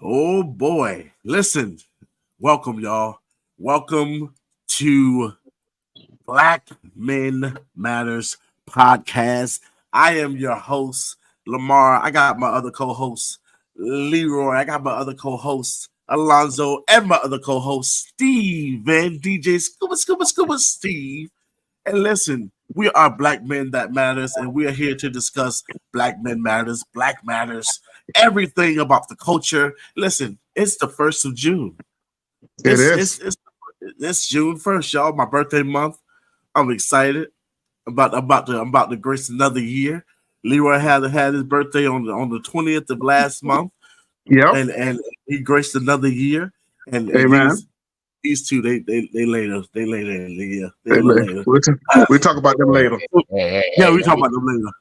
Oh boy. Listen, welcome, y'all. Welcome to Black Men Matters podcast. I am your host, Lamar. I got my other co host, Leroy. I got my other co host, Alonzo, and my other co host, Steve, and DJ Scuba Steve. And listen, we are Black Men That Matters, and we are here to discuss Black Men Matters, Black Matters, everything about the culture. Listen, it's the 1st of June. It It's is. it's it's, it's June 1st, y'all. My birthday month. I'm excited about to grace another year. Leroy had his birthday on the 20th of last month, Yep. and he graced another year. And Amen. these two they later in the year. They a Hey, little man, later. we'll talk about them later. Yeah, we talk about them later.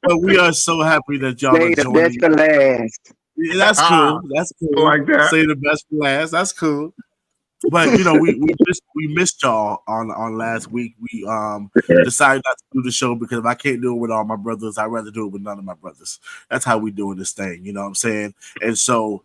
But we are so happy that y'all are Say the best joining. for last. Yeah, that's Ah, cool. That's cool. like that. Say the best for last. That's cool. But we missed y'all on last week. We decided not to do the show because if I can't do it with all my brothers, I'd rather do it with none of my brothers. That's how we doing this thing, you know what I'm saying? And so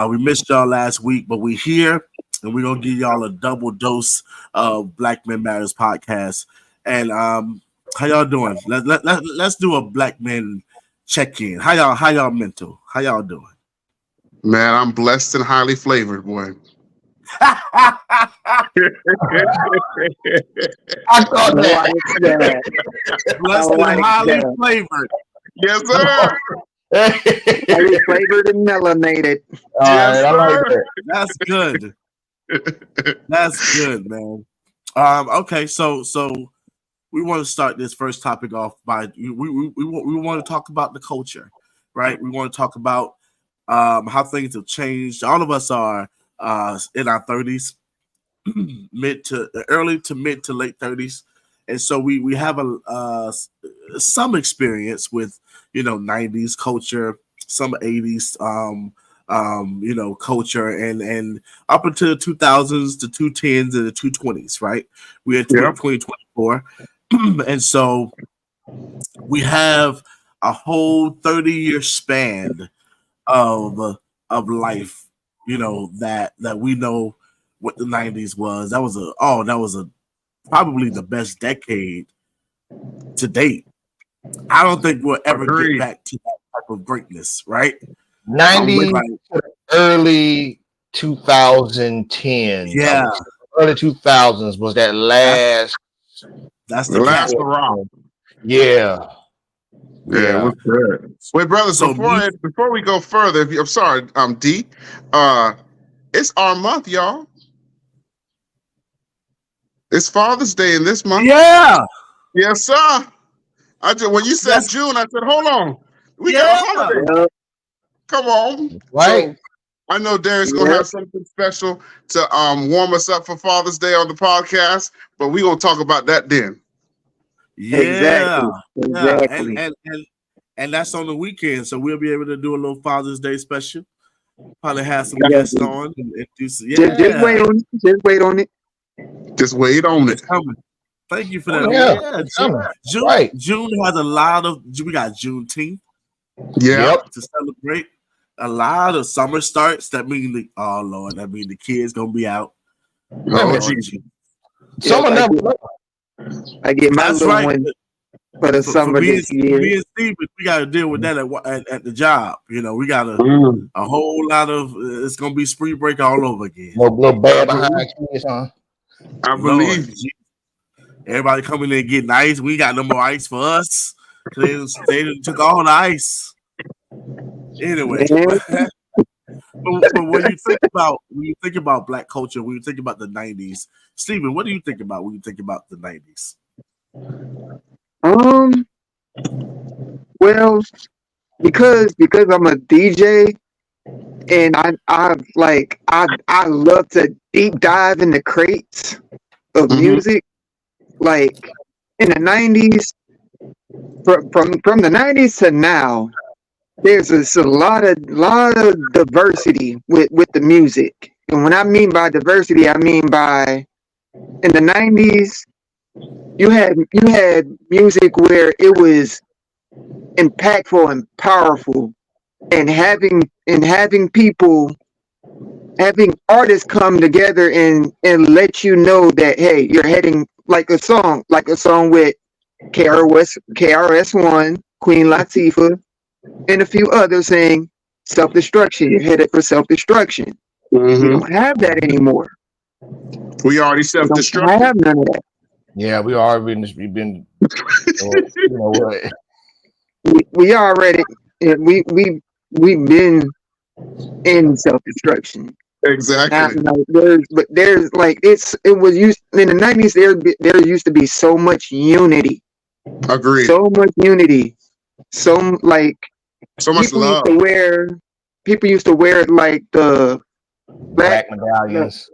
we missed y'all last week, but we here and we're gonna give y'all a double dose of Black Men Matters podcast. And how y'all doing? Let's do a black men check-in. How y'all mental? How y'all doing? Man, I'm blessed and highly flavored, boy. I thought I that. like that. Blessed I and like highly that. flavored. Yes, sir. Highly flavored and melanated. All Yes, right, I like sir. that. That's good. That's good, man. Okay, so we want to start this first topic off by we want to talk about the culture, right? We want to talk about how things have changed. All of us are in our 30s, mid to early to mid to late 30s, and so we have some experience with 90s culture, some 80s culture, and up until the 2000s, the 210s, and the 220s, right? We're in Yep. 2024, and so we have a whole 30-year span of life, that we know what the 90s was. That was a probably the best decade to date. I don't think we'll ever get Agreed. back to that type of greatness, right? I'm with 90s, Like, early 2010s. I yeah, would say. Early 2000s was that that's last. that's the the last cap. hurrah. Yeah, Yeah, yeah. what's good? Wait, brothers, So me, before we go further, I'm sorry, D. Uh, it's our month, y'all. It's Father's Day in this month. yeah, Yes, sir. When you said that's June, I said, hold on, we got a yeah. holiday. Yep. Come on. Right. So I know Darren's gonna Yep. have something special to warm us up for Father's Day on the podcast, but we're gonna talk about that then. Yeah, Exactly. yeah, and Exactly. and and and that's on the weekend, so we'll be able to do a little Father's Day special. Probably have some Yeah. guests on and do some, Just yeah, wait on it. Just wait on it. Just wait on it's it. coming. Thank you for Oh that. yeah, Yeah, it's coming. June Right. June has a lot of. We got Juneteenth Yeah. Yep. to celebrate. A lot of summer starts. That mean oh Lord, that mean the kids gonna be out. Wait a Oh, minute. Lord geez. Jesus. Yep. Someone never. I get my That's little right. one for the For summer this year. me and Steve, we got to deal with that at the job. We got Mm. a whole lot of. It's gonna be spring break all over again. No I bad behind believe. kids, huh? I Lord, believe you. everybody coming in and getting ice. We got no more ice for us. They done took all the ice anyway. Man, But when you think about black culture, when you think about the 90s, Stephen, what do you think about when you think about the 90s? um, well, because I'm a DJ and I love to deep dive in the crates of Hmm. music. Like in the '90s, from the '90s to now, there's a lot of diversity with the music. And when I mean by diversity, I mean by in the '90s, you had music where it was impactful and powerful, and having people, having artists come together and let you know that, hey, you're heading like a song with KRS-One, Queen Latifah, and a few others saying self-destruction. You're headed for self-destruction. We Mm-hmm. don't have that anymore. We already We don't self-destructed. have none of that. Yeah, we've been you know what? We already, we've been in self-destruction. Exactly. There's like it was used in the 90s. There used to be so much unity, Agreed. so much unity, so like So much people love. used to wear like the Black medallions.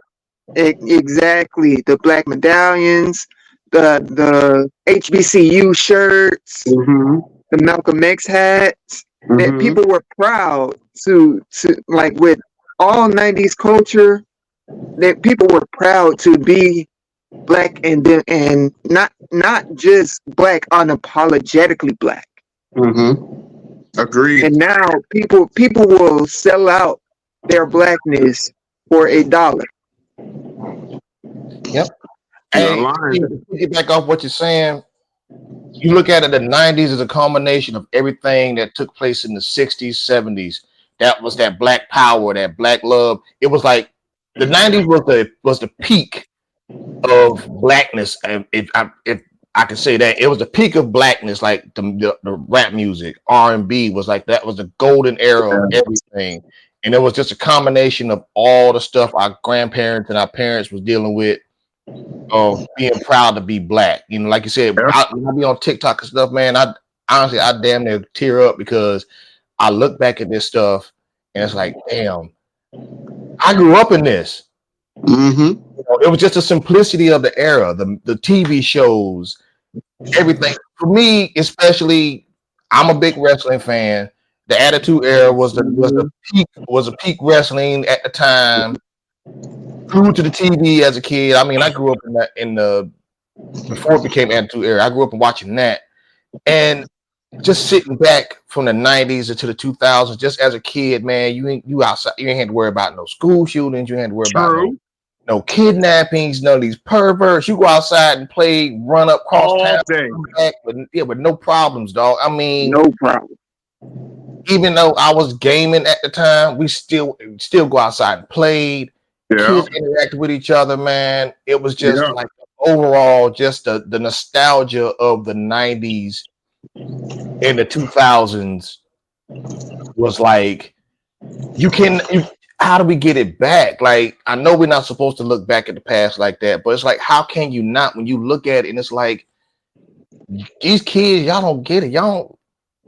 exactly, the black medallions, the HBCU shirts, Mm-hmm. the Malcolm X hats. That Mm-hmm. people were proud to like with all 90s culture. That people were proud to be black and not just black, unapologetically black. Mm-hmm. Agreed. And now people will sell out their blackness for $1. Yep. You're not Hey, lying. to get back off what you're saying, you look at it, the 90s is a combination of everything that took place in the 60s, 70s. That was that black power, that black love. It was like the 90s was the peak of blackness. And if I could say that, it was the peak of blackness, like the rap music, R&B was like that was the golden era of everything. And it was just a combination of all the stuff our grandparents and our parents was dealing with, of being proud to be black. You know, like you said, Yeah. when I be on TikTok and stuff, man, I honestly I damn near tear up because I look back at this stuff and it's like, damn, I grew up in this. Mm-hmm. You know, it was just the simplicity of the era, the TV shows, everything. For me, especially, I'm a big wrestling fan. The Attitude Era was a peak wrestling at the time. Grew to the TV as a kid. I mean, I grew up in the before it became Attitude Era. I grew up watching that, and just sitting back from the 90s into the 2000s, just as a kid, man, you outside, you ain't had to worry about no school shootings, you ain't had to worry about no kidnappings, none of these perverts. You go outside and play, run up cross All town, day. come back, with no problems, dog. I mean, No problem. even though I was gaming at the time, we still go outside and played. Yeah. Kids interacted with each other, man. It was just Yeah. like overall, just the nostalgia of the 90s and the 2000s was like, how do we get it back? Like, I know we're not supposed to look back at the past like that, but it's like, how can you not when you look at it and it's like, these kids, y'all don't get it.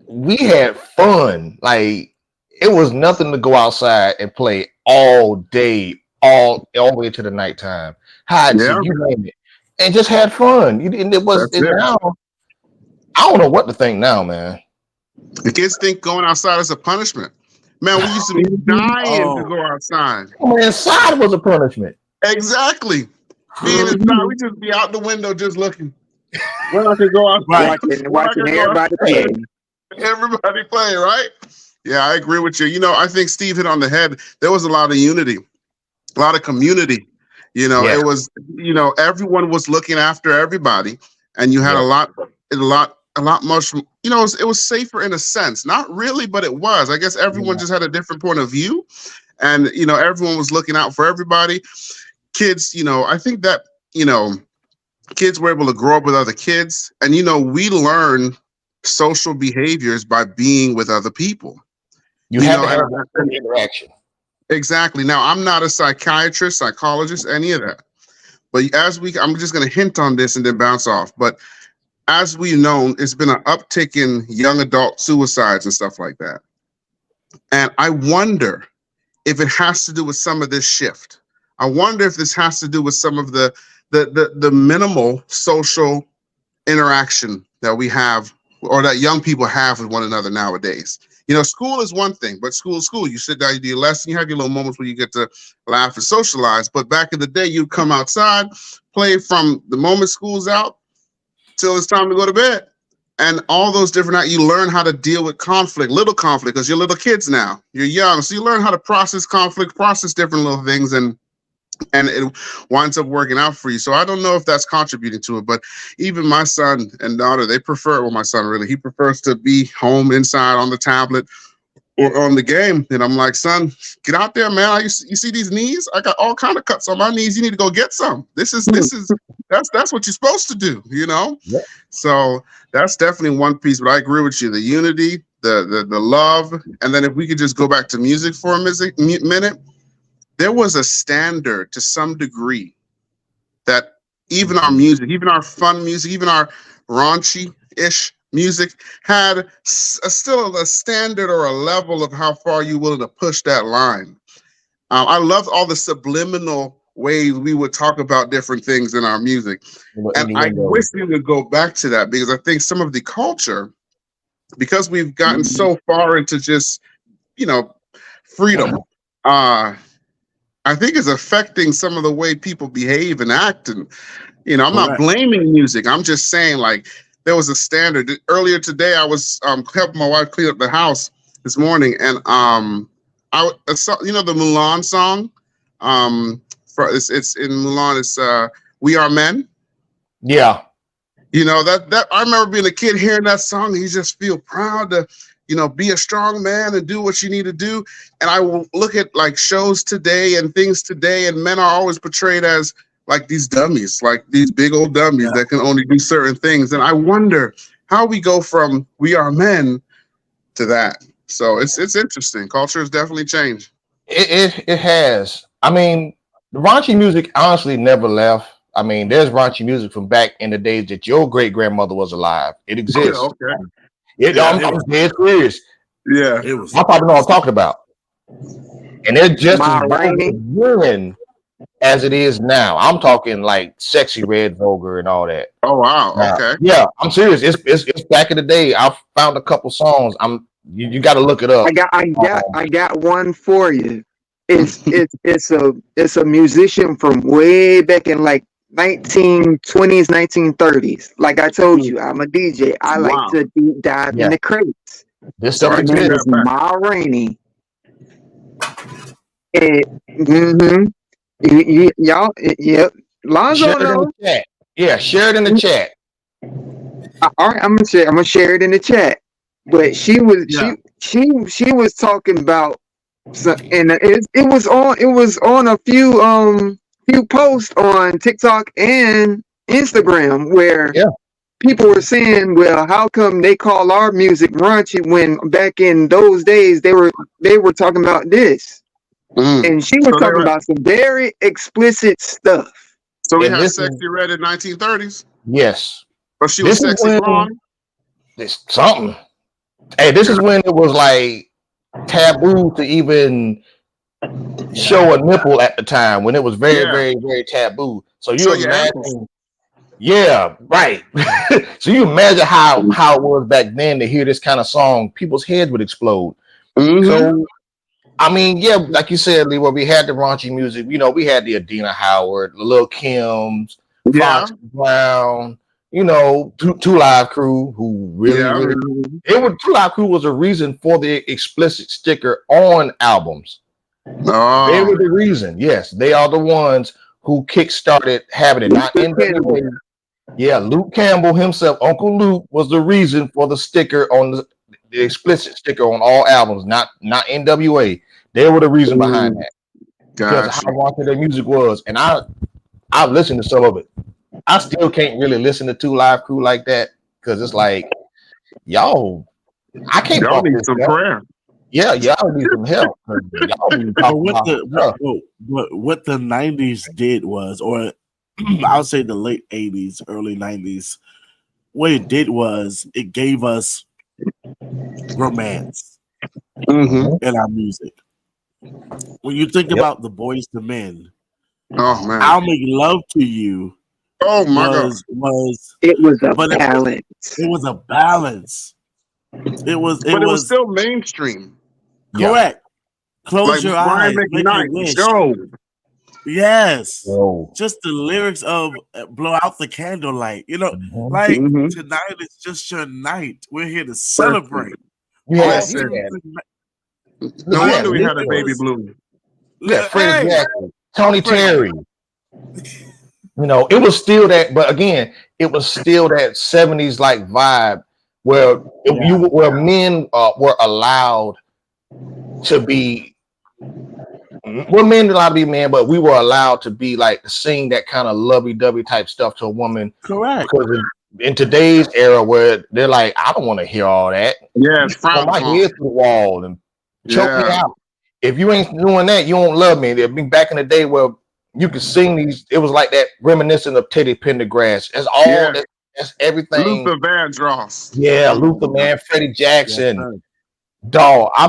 We had fun. Like, it was nothing to go outside and play all day, all the way to the nighttime. Hide and Yeah. seek, you name it. And just had fun. And it was, That's and it. now, I don't know what to think now, man. The kids think going outside is a punishment. Man, we used to be dying to go outside. Going inside was a punishment. Exactly. Being inside, we just be out the window just looking. Where I could go outside. Watching everybody play. Everybody play, right? Yeah, I agree with you. You know, I think Steve hit on the head. There was a lot of unity, a lot of community. You know, Yeah. it was, everyone was looking after everybody, and you had Yeah. a lot much. You know, it was safer in a sense. Not really, but it was. I guess everyone just had a different point of view, and everyone was looking out for everybody. Kids, I think that kids were able to grow up with other kids, and we learn social behaviors by being with other people. You have to have that interaction. Exactly. Now, I'm not a psychiatrist, psychologist, any of that. But I'm just going to hint on this and then bounce off. But as we've known, it's been an uptick in young adult suicides and stuff like that. And I wonder if it has to do with some of this shift. I wonder if this has to do with some of the minimal social interaction that we have, or that young people have with one another nowadays. School is one thing, but school is school. You sit down, you do your lesson, you have your little moments where you get to laugh and socialize. But back in the day, you'd come outside, play from the moment school's out till it's time to go to bed. and all those different, you learn how to deal with conflict, little conflict, because you're little kids now. You're young, so you learn how to process conflict, process different little things, and it winds up working out for you. So I don't know if that's contributing to it, but even my son and daughter, they prefer, well, my son really, he prefers to be home inside on the tablet or on the game. And I'm like, son, get out there, man. You see these knees? I got all kind of cuts on my knees. You need to go get some. This is that's what you're supposed to do, you know? Yeah. So that's definitely one piece. But I agree with you. The unity, the love, and then if we could just go back to music for a minute, there was a standard to some degree that even our music, even our fun music, even our raunchy-ish music had still a standard or a level of how far you're willing to push that line. I loved all the subliminal ways we would talk about different things in our music. And I wish we would go back to that, because I think some of the culture, because we've gotten so far into just, freedom, I think is affecting some of the way people behave and act. And, I'm not blaming music. I'm just saying, like, there was a standard. Earlier today, I was helping my wife clean up the house this morning, and I saw, the Mulan song. It's in Mulan. It's "We Are Men." Yeah. That I remember being a kid hearing that song, and you just feel proud to, be a strong man and do what you need to do. And I look at like shows today and things today, and men are always portrayed as like these dummies, like these big old dummies that can only do certain things. And I wonder how we go from "We Are Men" to that. So it's interesting. Culture has definitely changed. It has. I mean, the raunchy music honestly never left. I mean, there's raunchy music from back in the days that your great grandmother was alive. It exists. Okay. I'm dead serious. Yeah. I probably know what I'm talking about. And they're just as violent as it is now. I'm talking like Sexy Red Vulgar and all that. Oh wow. Okay. Yeah, I'm serious. It's back in the day. I found a couple songs. You got to look it up. I got one for you. It's a musician from way back in like 1920s, 1930s. Like I told you, I'm a DJ. I like to deep dive in the crates. This stuff Her name is Ma Rainey. Y'all, yep. Lonzo knows. Yeah, share it in the chat. All right, I'm gonna share it in the chat. But she was talking about, and it was on a few posts on TikTok and Instagram where people were saying, well, how come they call our music raunchy when back in those days they were talking about this? And she was talking about some very explicit stuff. So we had Sexy Red in 1930s. Yes, but she was sexy blonde. This something. Hey, this is when it was like taboo to even show a nipple at the time, when it was very, very, very taboo. So imagine, right. So you imagine how it was back then to hear this kind of song, people's heads would explode. So I mean, like you said, Lee, where we had the raunchy music, we had the Adina Howard, the Lil' Kims, Fox Brown, Two Live Crew, who really Two Live Crew was a reason for the explicit sticker on albums. They were the reason. Yes, they are the ones who kickstarted having it. Not NWA. Yeah, Luke Campbell himself, Uncle Luke, was the reason for the sticker on the explicit sticker on all albums, not NWA. They were the reason behind that. Because of how raunchy their music was. And I've listened to some of it. I still can't really listen to Two Live Crew like that, because it's like, y'all, I can't. Y'all need some prayer. Yeah, y'all need some help. Y'all need to what the 90s did was, or I would say the late 80s, early 90s, what it did was it gave us romance in our music. When you think about the Boys to Men, I'll Make Love to You. Oh my God! It was a balance. It was a balance. It was still mainstream. Correct. Close your eyes. Make a wish. Yes. Whoa. Just the lyrics of "Blow Out the Candlelight." Mhm. Like Mhm. tonight is just your night. We're here to celebrate. You had, All Listen, you through had, no you had wonder we had a baby lyrics. bloom. Freddie Hey, Jackson, Tony Freddie. Terry. It was still that, but again, it was still that 70s like vibe where where men were allowed to be men were allowed to be men, but we were allowed to be like sing that kind of lovey-dovey type stuff to a woman. Correct. Because in today's era where they're like, I don't want to hear all that. Yeah, it's Throw frowned my upon. head through the wall and choke me Yeah. out. If you ain't doing that, you won't love me. There'd be back in the day where you could sing these. It was like that reminiscent of Teddy Pendergrass. That's all. Yeah. That's everything. Luther Vandross. Yeah, Luther, man, Freddie Yes, Jackson, sir. dog. I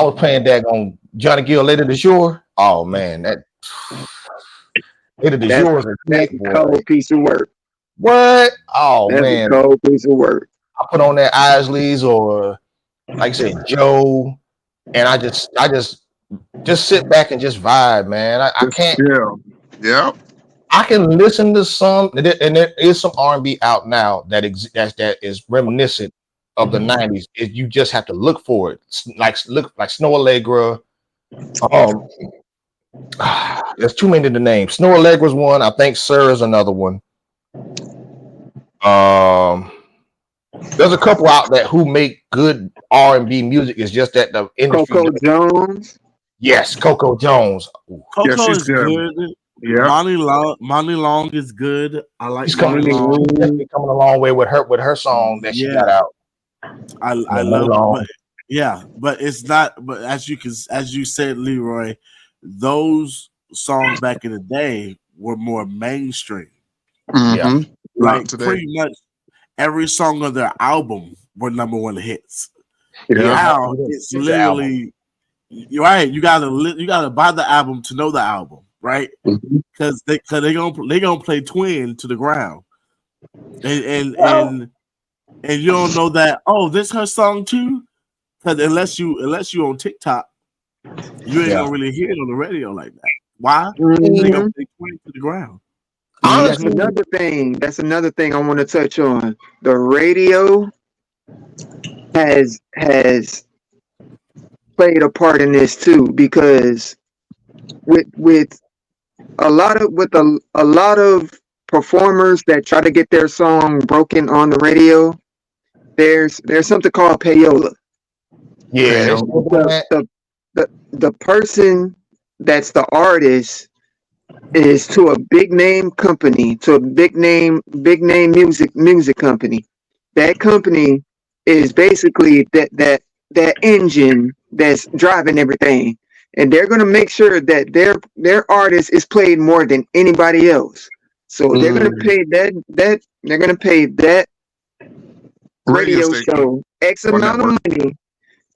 was playing that on Johnny Gill Lady de Shore. Oh man, that Lady de That's Shore is a that's thick a boy. cold piece of work. What? Oh That's man, a cold piece of work. I put on that Isleys or like I said, Joe, and I just sit back and just vibe, man. I can't. Yeah. Yep. I can listen to some, and there is some R&B out now that that is reminiscent of the '90s. You just have to look for it, look like Snow Allegra. Um, there's too many to name. Snow Allegra's one. I think Sir is another one. There's a couple out there who make good R&B music. It's just that the industry. Coco Jones. Yes, Coco Jones. Yeah, Coco she's is good. good. Yeah. Money Long is good. I like She's Money coming. Long. She's definitely coming a long way with her song that she got Yeah, out. I Money love, Long. but yeah, but it's not. But as you said, Leroy, those songs back in the day were more mainstream. Yeah. Mm-hmm. Not Like today. pretty much every song on their album were number one hits. Yeah. Now it's It's the album. literally you're right. You gotta buy the album to know the album, right? Mhm. Because they gonna play Twin to the ground, and Well, and you don't know that. Oh, this her song too. Because unless you on TikTok, you ain't yeah. gonna really hear it on the radio like that. Why? They Mhm. gonna play Twin to the ground. And that's Honestly, another thing. That's another thing I want to touch on. The radio has played a part in this too, because with a lot of performers that try to get their song broken on the radio, there's something called payola. yeah, they Fail. still doing that. The person that's the artist is to a big name company, to a big name music company. That company is basically that engine that's driving everything, and they're gonna make sure that their artist is played more than anybody else. So they're gonna Mm. pay that Radio radio station show X or amount of network. money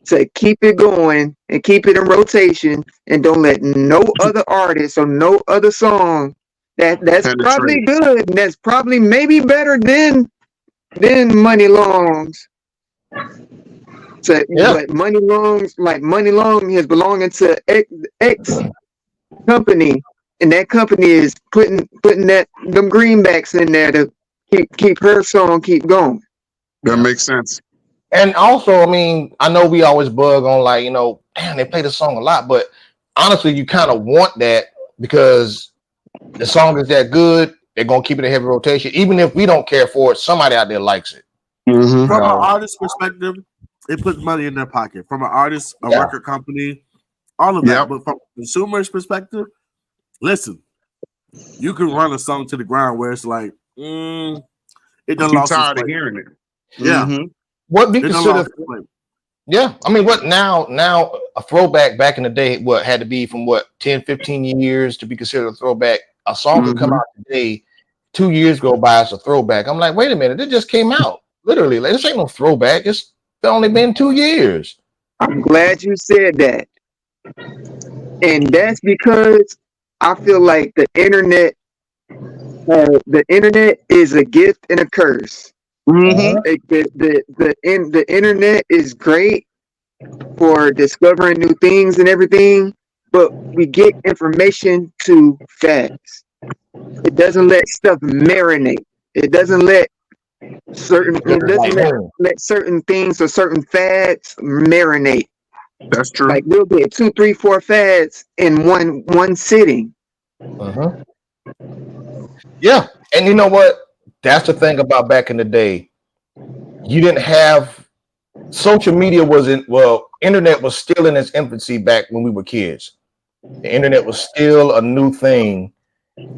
to keep it going and keep it in rotation, and don't let no other artist or no other song that's probably Penetrate. good and that's probably maybe better than Money Long's. So, Yeah. but Money Long is belonging to X company, and that company is putting them greenbacks in there to keep her song keep going. That Yeah. makes sense. And also, I mean, I know we always bug on like, damn, they play the song a lot, but honestly, you kind of want that because the song is that good. They're gonna keep it in heavy rotation, even if we don't care for it. Somebody out there likes it. Mm-hmm. From an So, artist perspective, it puts money in their pocket. From an artist, a Yeah. record company, all of that. Yep. But from a consumer's perspective, listen, you can run a song to the ground where it's like, it done Too lost its tired of flavor. hearing it. Yeah, Mm-hmm. what we it done consider, lost its flavor. yeah, I mean, what now a throwback back in the day, what had to be from 10, 15 years to be considered a throwback. A song could come Mhm. out today, 2 years go by as a throwback. I'm like, wait a minute, it just came out. Literally, like, this ain't no throwback. It's only been 2 years. I'm glad you said that, and that's because I feel like the internet is a gift and a curse. Mm-hmm. Like the internet is great for discovering new things and everything, but we get information too fast. It doesn't let stuff marinate. It doesn't let it doesn't Like, boom. let certain things or certain fads marinate. That's true. Like we'll get 2, 3, 4 fads in one sitting. Mhm. Yeah, and you know what? That's the thing about back in the day. You didn't have social media wasn't well. Internet was still in its infancy back when we were kids. The internet was still a new thing,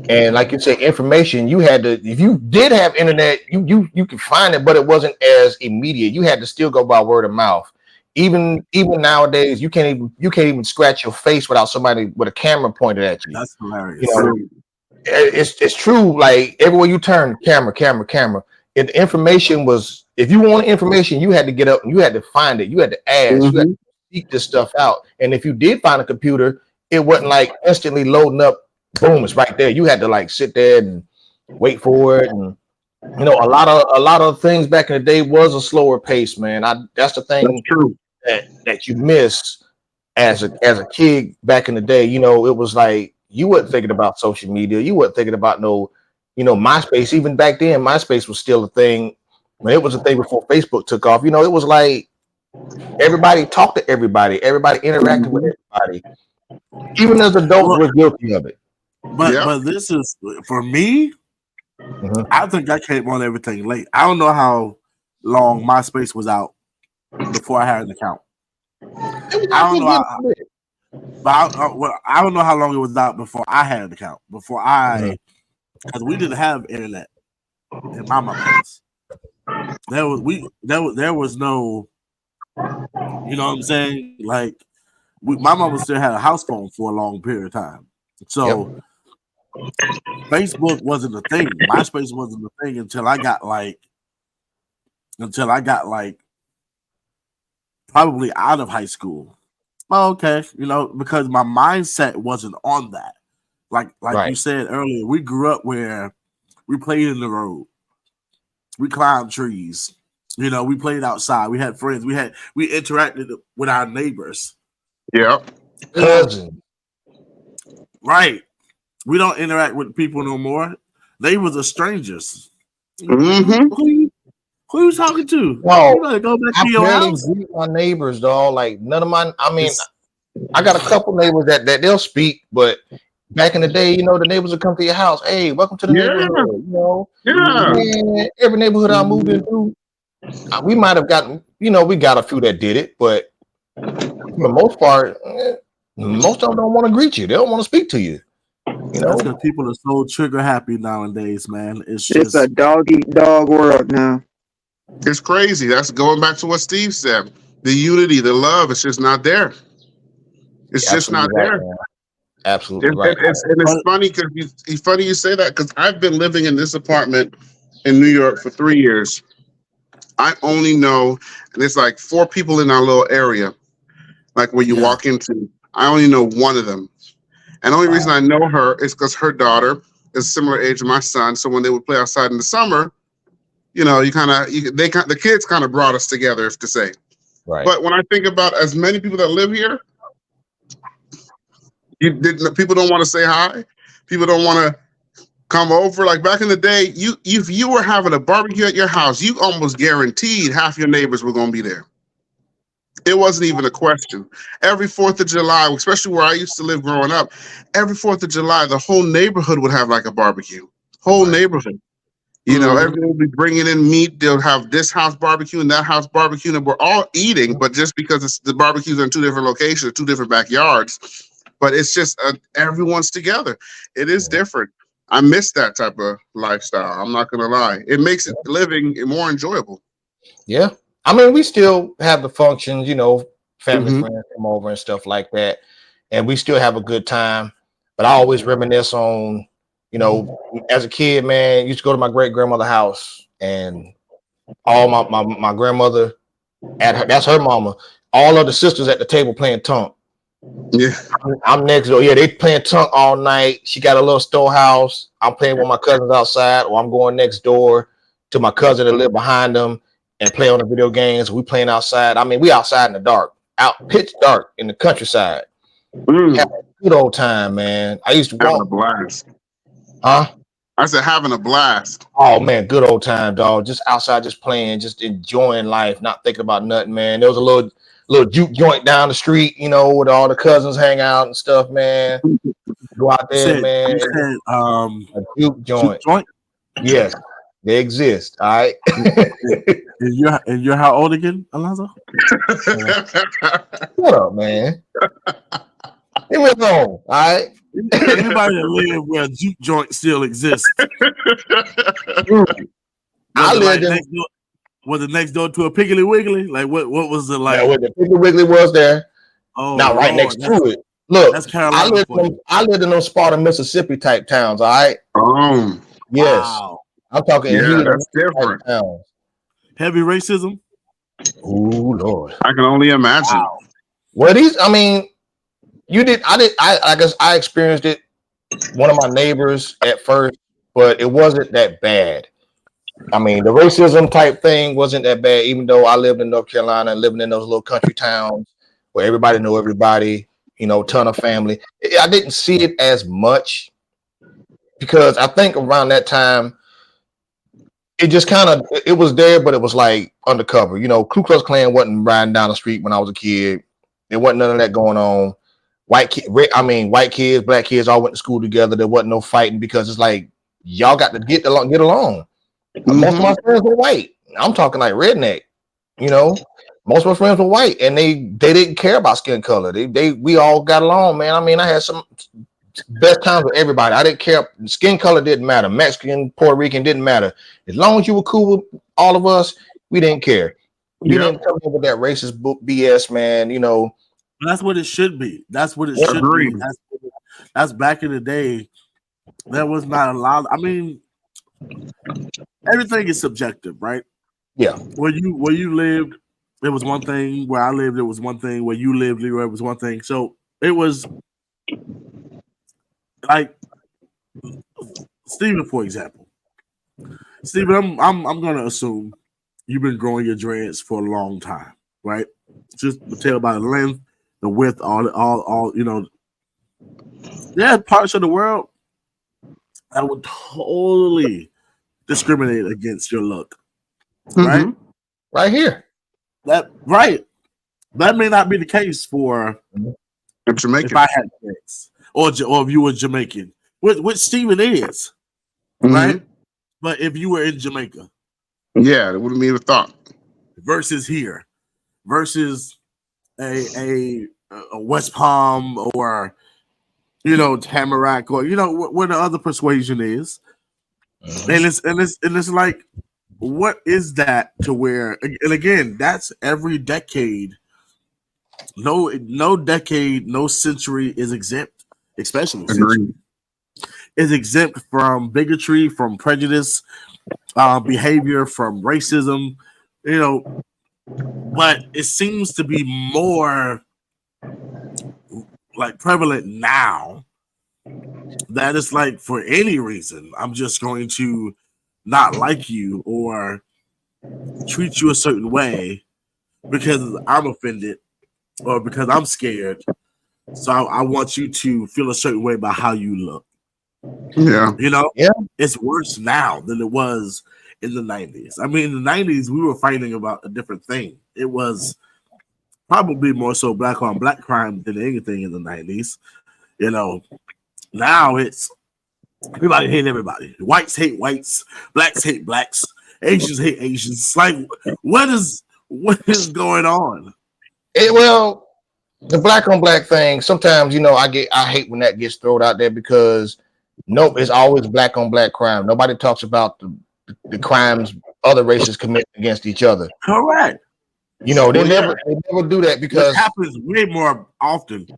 and like you said, information you had to. If you did have internet, you could find it, but it wasn't as immediate. You had to still go by word of mouth. Even nowadays, you can't even scratch your face without somebody with a camera pointed at you. That's You hilarious. know, it's true. Like everywhere you turn, camera, camera, camera. And the information was, if you wanted information, you had to get up and you had to find it. You had to ask. You had Mm-hmm. to seek this stuff out. And if you did find a computer, it wasn't like instantly loading up. Boom, it's right there. You had to like sit there and wait for it. And a lot of things back in the day was a slower pace, man. That's the That's thing true. that you miss as a kid back in the day. It was like you weren't thinking about social media. You weren't thinking about MySpace. Even back then, MySpace was still a thing. When it was a thing before Facebook took off, it was like everybody talked to everybody. Everybody interacted with Mm-hmm. everybody. Even as adults, Well, we're guilty of it. but Yep. but this is for me. Mhm. I think I came on everything late. I don't know how long MySpace was out before I had an account. It was I out don't for a know, good bit. but I don't know how long it was out before I had an account. Mhm. Because we didn't have internet in my mama's house. There was no, you know what I'm saying? Like my mama still had a house phone for a long period of time. Yep. So Facebook wasn't a thing. MySpace wasn't a thing until I got like probably out of high school. Oh, okay, because my mindset wasn't on that. Like you Right. said earlier, we grew up where we played in the road, we climbed trees, we played outside, we had friends, we interacted with our neighbors. Yep. You know, Cousin. right? We don't interact with people no more. Neighbors are strangers. Who, Mm-hmm. who you talking to? You No, better go back I to your barely house. greet my neighbors, dog. Like none of my. I mean, It's I got a couple neighbors that they'll speak, but back in the day, the neighbors would come to your house. Hey, welcome to the Yeah. neighborhood. Yeah. Man, every neighborhood I moved into, we might have gotten, we got a few that did it, but for the most part, most of them don't want to greet you. They don't want to speak to you. You That's know, because people are so trigger happy nowadays, man. It's It's a just dog eat dog world now. It's crazy. That's going back to what Steve said. The unity, the love, it's just not there. It's you're just absolutely not right, there. man. Absolutely right. It's but funny because it's funny you say that because I've been living in this apartment in New York for 3 years. I only know, and it's like 4 people in our little area, like where you yeah, walk into. I only know one of them. And the only reason Wow. I know her is because her daughter is similar age to my son. So when they would play outside in the summer, you kind of, the kids kind of brought us together, if to say. Right. But when I think about as many people that live here, people don't want to say hi. People don't want to come over. Like back in the day, if you were having a barbecue at your house, you almost guaranteed half your neighbors were going to be there. It wasn't even a question. Every 4th of July, especially where I used to live growing up, every 4th of July, the whole neighborhood would have like a barbecue. Whole right. neighborhood. Mm-hmm. Everyone would be bringing in meat. They'll have this house barbecue and that house barbecue, and we're all eating. But just because the barbecues are in 2 different locations, 2 different backyards, but it's just everyone's together. It is different. I miss that type of lifestyle. I'm not gonna lie. It makes it living more enjoyable. Yeah. I mean, we still have the functions, family Mm-hmm. friends come over and stuff like that. And we still have a good time. But I always reminisce on, as a kid, man, used to go to my great grandmother's house and all my grandmother that's her mama, all of the sisters at the table playing tonk. Yeah. I'm next door. Yeah, they playing tonk all night. She got a little storehouse. I'm playing with my cousins outside, or I'm going next door to my cousin that live behind them and play on the video games. We playing outside. I mean, we outside in the dark, out pitch dark in the countryside. Mm, Good old time, man. I used to having a walk. blast. Huh? I said having a blast. Oh man, good old time, dog. Just outside, just playing, just enjoying life, not thinking about nothing, man. There was a little juke joint down the street, you know, where all the cousins hang out and stuff, man. Go out there, man. You said A juke juke joint. joint. Yes, they exist. All right. And you're how old again, Alonzo? Shut up, man. Leave me alone. All right. Anybody that live where a juke joint still exists. I lived in. Was it next door to a Piggly Wiggly? Like what was it like? Yeah, where the Piggly Wiggly was there. Oh, Not right Lord, next to it. Look, that's Carolina for you. I lived in those Sparta, Mississippi type towns. All right. Yes. Wow. I'm talking. Yeah, that's different. Towns. Heavy racism. Oh Lord. I can only imagine. Wow. Well, I mean, you did. I guess I experienced it. One of my neighbors at first, but it wasn't that bad. I mean, the racism type thing wasn't that bad, even though I lived in North Carolina, living in those little country towns where everybody knew everybody, you know, ton of family. I didn't see it as much because I think around that time, it just it was there, but it was like undercover. You know, Ku Klux Klan wasn't riding down the street when I was a kid. There wasn't none of that going on. White kids, black kids all went to school together. There wasn't no fighting because it's like y'all got to get along. Mm-hmm. Most of my friends were white. I'm talking like redneck. You know, most of my friends were white, and they didn't care about skin color. We all got along, man. I mean, I had some best times with everybody. I didn't care. Skin color didn't matter. Mexican, Puerto Rican didn't matter. As long as you were cool with all of us, we didn't care. You didn't come up with that racist book BS, man. You know, that's what it should be. That's what it should be. That's back in the day. There was not a lot. I mean, everything is subjective, right? Yeah. Where you lived, it was one thing. Where I lived, it was one thing. Where you lived, Leroy, it was one thing. So it was like Steven, for example. Steven, I'm gonna assume you've been growing your dreads for a long time, right? Just tell by the length, the width, all you know. There are parts of the world that would totally discriminate against your look, right? Mm-hmm. Right here. That may not be the case for Jamaican. if I had dreads or if you were Jamaican, which Steven is, right? But if you were in Jamaica, yeah, it wouldn't be a thought. Versus here, versus a West Palm or Tamarack or where the other persuasion is, and it's like, what is that to where? And again, that's every decade. No decade, no century is exempt, especially century, is exempt from bigotry, from prejudice, behavior, from racism, but it seems to be more like prevalent now that it's like, for any reason, I'm just going to not like you or treat you a certain way because I'm offended or because I'm scared. So I want you to feel a certain way about how you look. Yeah. It's worse now than it was in the 90s. I mean, in the 90s, we were fighting about a different thing. It was probably more so black on black crime than anything in the 90s. Now it's everybody hate everybody. Whites hate whites, blacks hate blacks, Asians hate Asians. It's like, what is going on? Well, the black on black thing, sometimes, I hate when that gets thrown out there because it's always black on black crime. Nobody talks about the crimes other races commit against each other. Correct. They never do that because it happens way more often.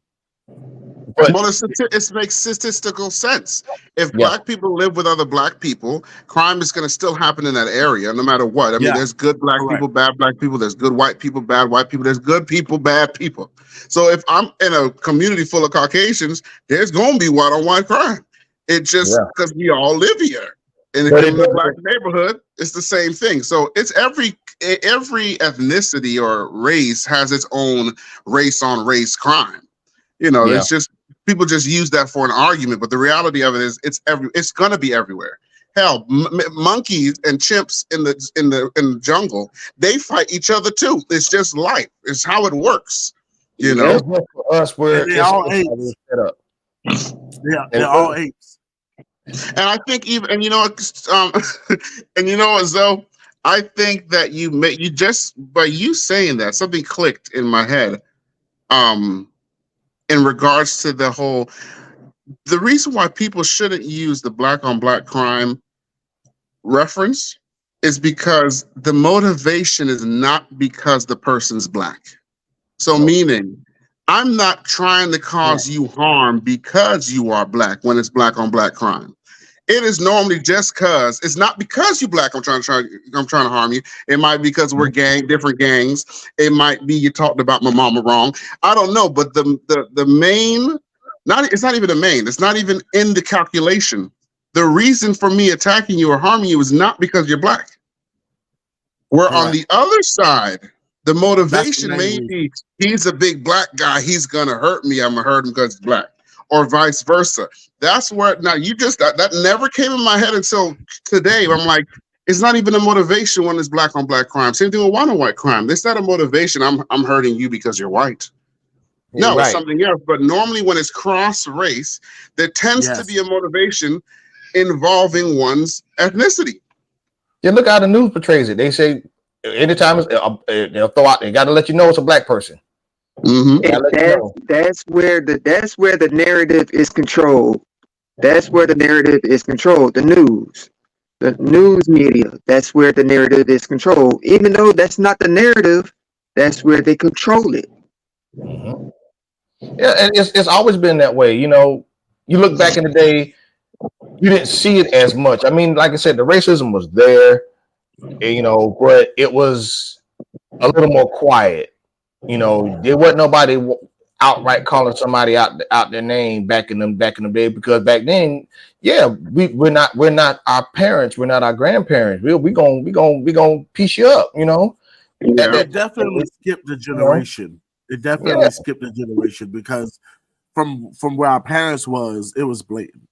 But it makes statistical sense. If black people live with other black people, crime is going to still happen in that area, no matter what. I mean, there's good black people, bad black people. There's good white people, bad white people. There's good people, bad people. So if I'm in a community full of Caucasians, there's going to be white on white crime. It just because we all live here. And if in the black neighborhood, it's the same thing. So it's every ethnicity or race has its own race on race crime. Yeah. It's just people just use that for an argument, but the reality of it is it's gonna be everywhere. Hell, monkeys and chimps in the jungle, they fight each other too. It's just life. It's how it works. You know. It's just for us where And they it's all how apes. we're set up. Yeah, they're all apes. And I think even and and as though I think that you just by you saying that something clicked in my head. In regards to the reason why people shouldn't use the black on black crime reference is because the motivation is not because the person's black. So meaning I'm not trying to cause you harm because you are black when it's black on black crime. It is normally just because it's not because you black. I'm trying to harm you. It might be because we're different gangs. It might be you talked about my mama wrong. I don't know, but the main, it's not even the main. It's not even in the calculation. The reason for me attacking you or harming you is not because you're black. Where on the other side, the motivation may be he's a big black guy. He's gonna hurt me. I'm gonna hurt him because he's black, or vice versa. That's where now you just that never came in my head until today. I'm like, it's not even a motivation when it's black on black crime. Same thing with white on white crime. It's not a motivation. I'm hurting you because you're white. No, it's something else. But normally when it's cross race, there tends to be a motivation involving one's ethnicity. Yeah, look how the news portrays it. They say anytime they'll throw out, they got to let you know it's a black person. That's where the narrative is controlled. That's where the narrative is controlled. The news media. That's where the narrative is controlled. Even though that's not the narrative, that's where they control it. Mm-hmm. Yeah, and it's always been that way. You look back in the day, you didn't see it as much. I mean, like I said, the racism was there, but it was a little more quiet. There wasn't nobody outright calling somebody out their name back in the day, because back then, we're not our parents, we're not our grandparents. We gonna piece you up, It definitely skipped a generation. It definitely skipped a generation because from where our parents was, it was blatant.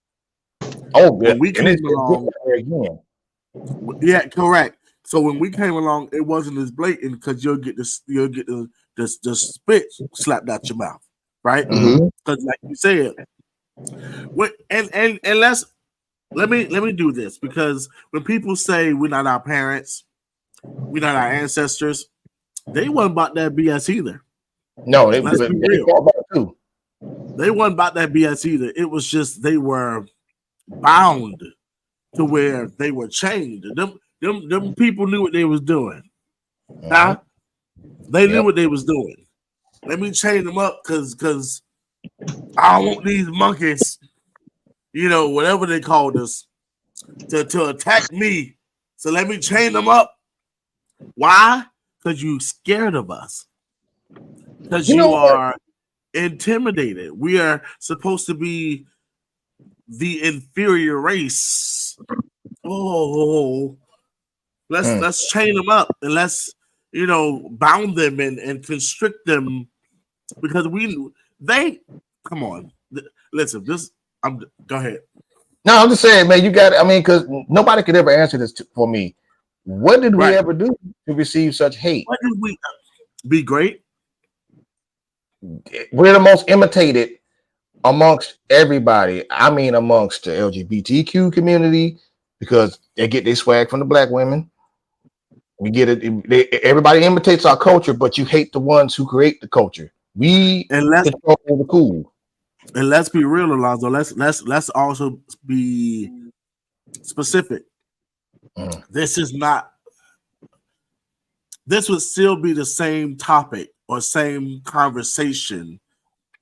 Oh, when we came along, correct. So when we came along, it wasn't as blatant because you'll get the spit slapped out your mouth, right? Because like you said, and let me do this, because when people say we're not our parents, we're not our ancestors, they wasn't about that BS either. No, let's be real. They wasn't about that BS either. It was just they were bound to where they were chained. Them people knew what they was doing. They knew what they was doing. Let me chain them up because I don't want these monkeys, whatever they called us, to attack me. So let me chain them up. Why? Because you scared of us. Because you are intimidated. We are supposed to be the inferior race. Let's chain them up and let's bound them and constrict them, because come on. Listen, go ahead. No, I'm just saying, man, because nobody could ever answer this for me. What did we ever do to receive such hate? What did we be great? We're the most imitated amongst everybody. I mean, amongst the LGBTQ community, because they get their swag from the black women. We get it. Everybody imitates our culture, but you hate the ones who create the culture. We control the cool. And let's be real, Alonzo. Let's also be specific. This would still be the same topic or same conversation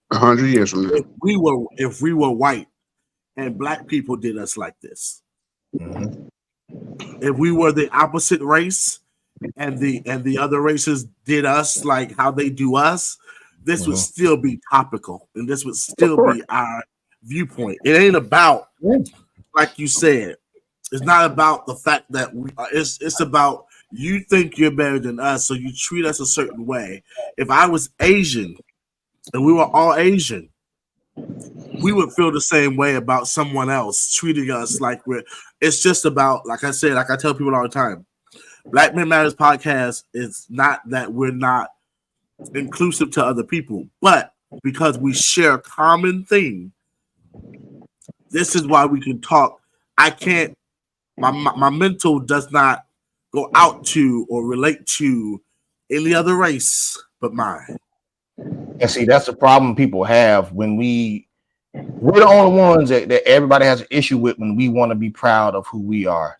100 years from now. If we were white and black people did us like this. If we were the opposite race and the other races did us like how they do us, this would still be topical, and this would still be our viewpoint. It ain't about, like you said, it's not about the fact that it's about you think you're better than us, so you treat us a certain way. If I was Asian and we were all Asian, we would feel the same way about someone else treating us like we're. It's just about, like I said, like I tell people all the time, Black Men Matters podcast is not that we're not inclusive to other people, but because we share a common thing, this is why we can talk. I can't. My mental does not go out to or relate to any other race but mine. And see, that's the problem people have when we're the only ones that everybody has an issue with when we want to be proud of who we are.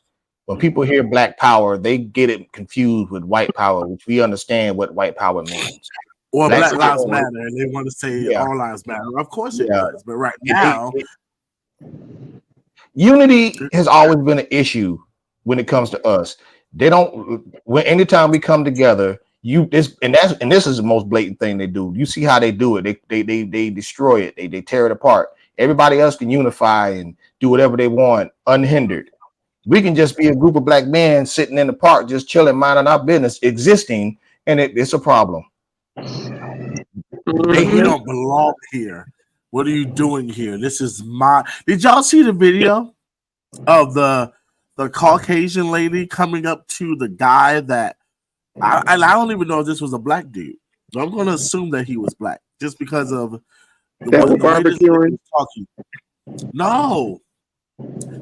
When people hear Black Power, they get it confused with white power, which we understand what white power means. Or Black Black Lives power, Matter, and they want to say yeah, all lives matter. Of course it yeah. does, but right now, Unity has always been an issue when it comes to us. They don't. When anytime we come together, this is the most blatant thing they do. You see how they do it. They destroy it. They tear it apart. Everybody else can unify and do whatever they want unhindered. We can just be a group of Black men sitting in the park, just chilling, minding our business, existing, and it's a problem. you don't belong here. What are you doing here? This is my. Did y'all see the video of the Caucasian lady coming up to the guy that I don't even know if this was a Black dude. So I'm going to assume that he was Black just because of the way this lady was talking. No,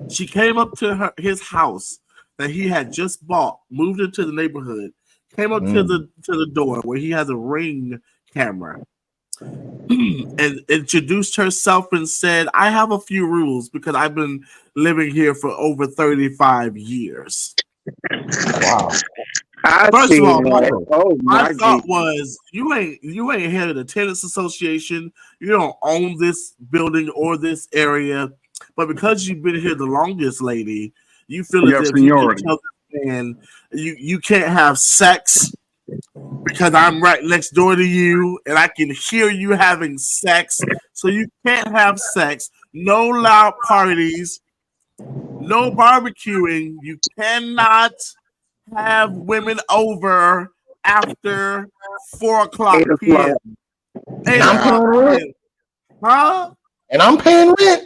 she came up to his house that he had just bought, moved into the neighborhood, came up to the door where he has a Ring camera, and introduced herself and said, "I have a few rules because I've been living here for over 35 years." Wow. First of all, my God. thought was, you ain't head of the tenants association. You don't own this building or this area, but because you've been here the longest, lady, you feel as if you can tell this man you can't have sex because I'm right next door to you and I can hear you having sex. So you can't have sex. No loud parties. No barbecuing. You cannot have women over after 4 o'clock p.m. And I'm paying rent. Huh? And I'm paying rent.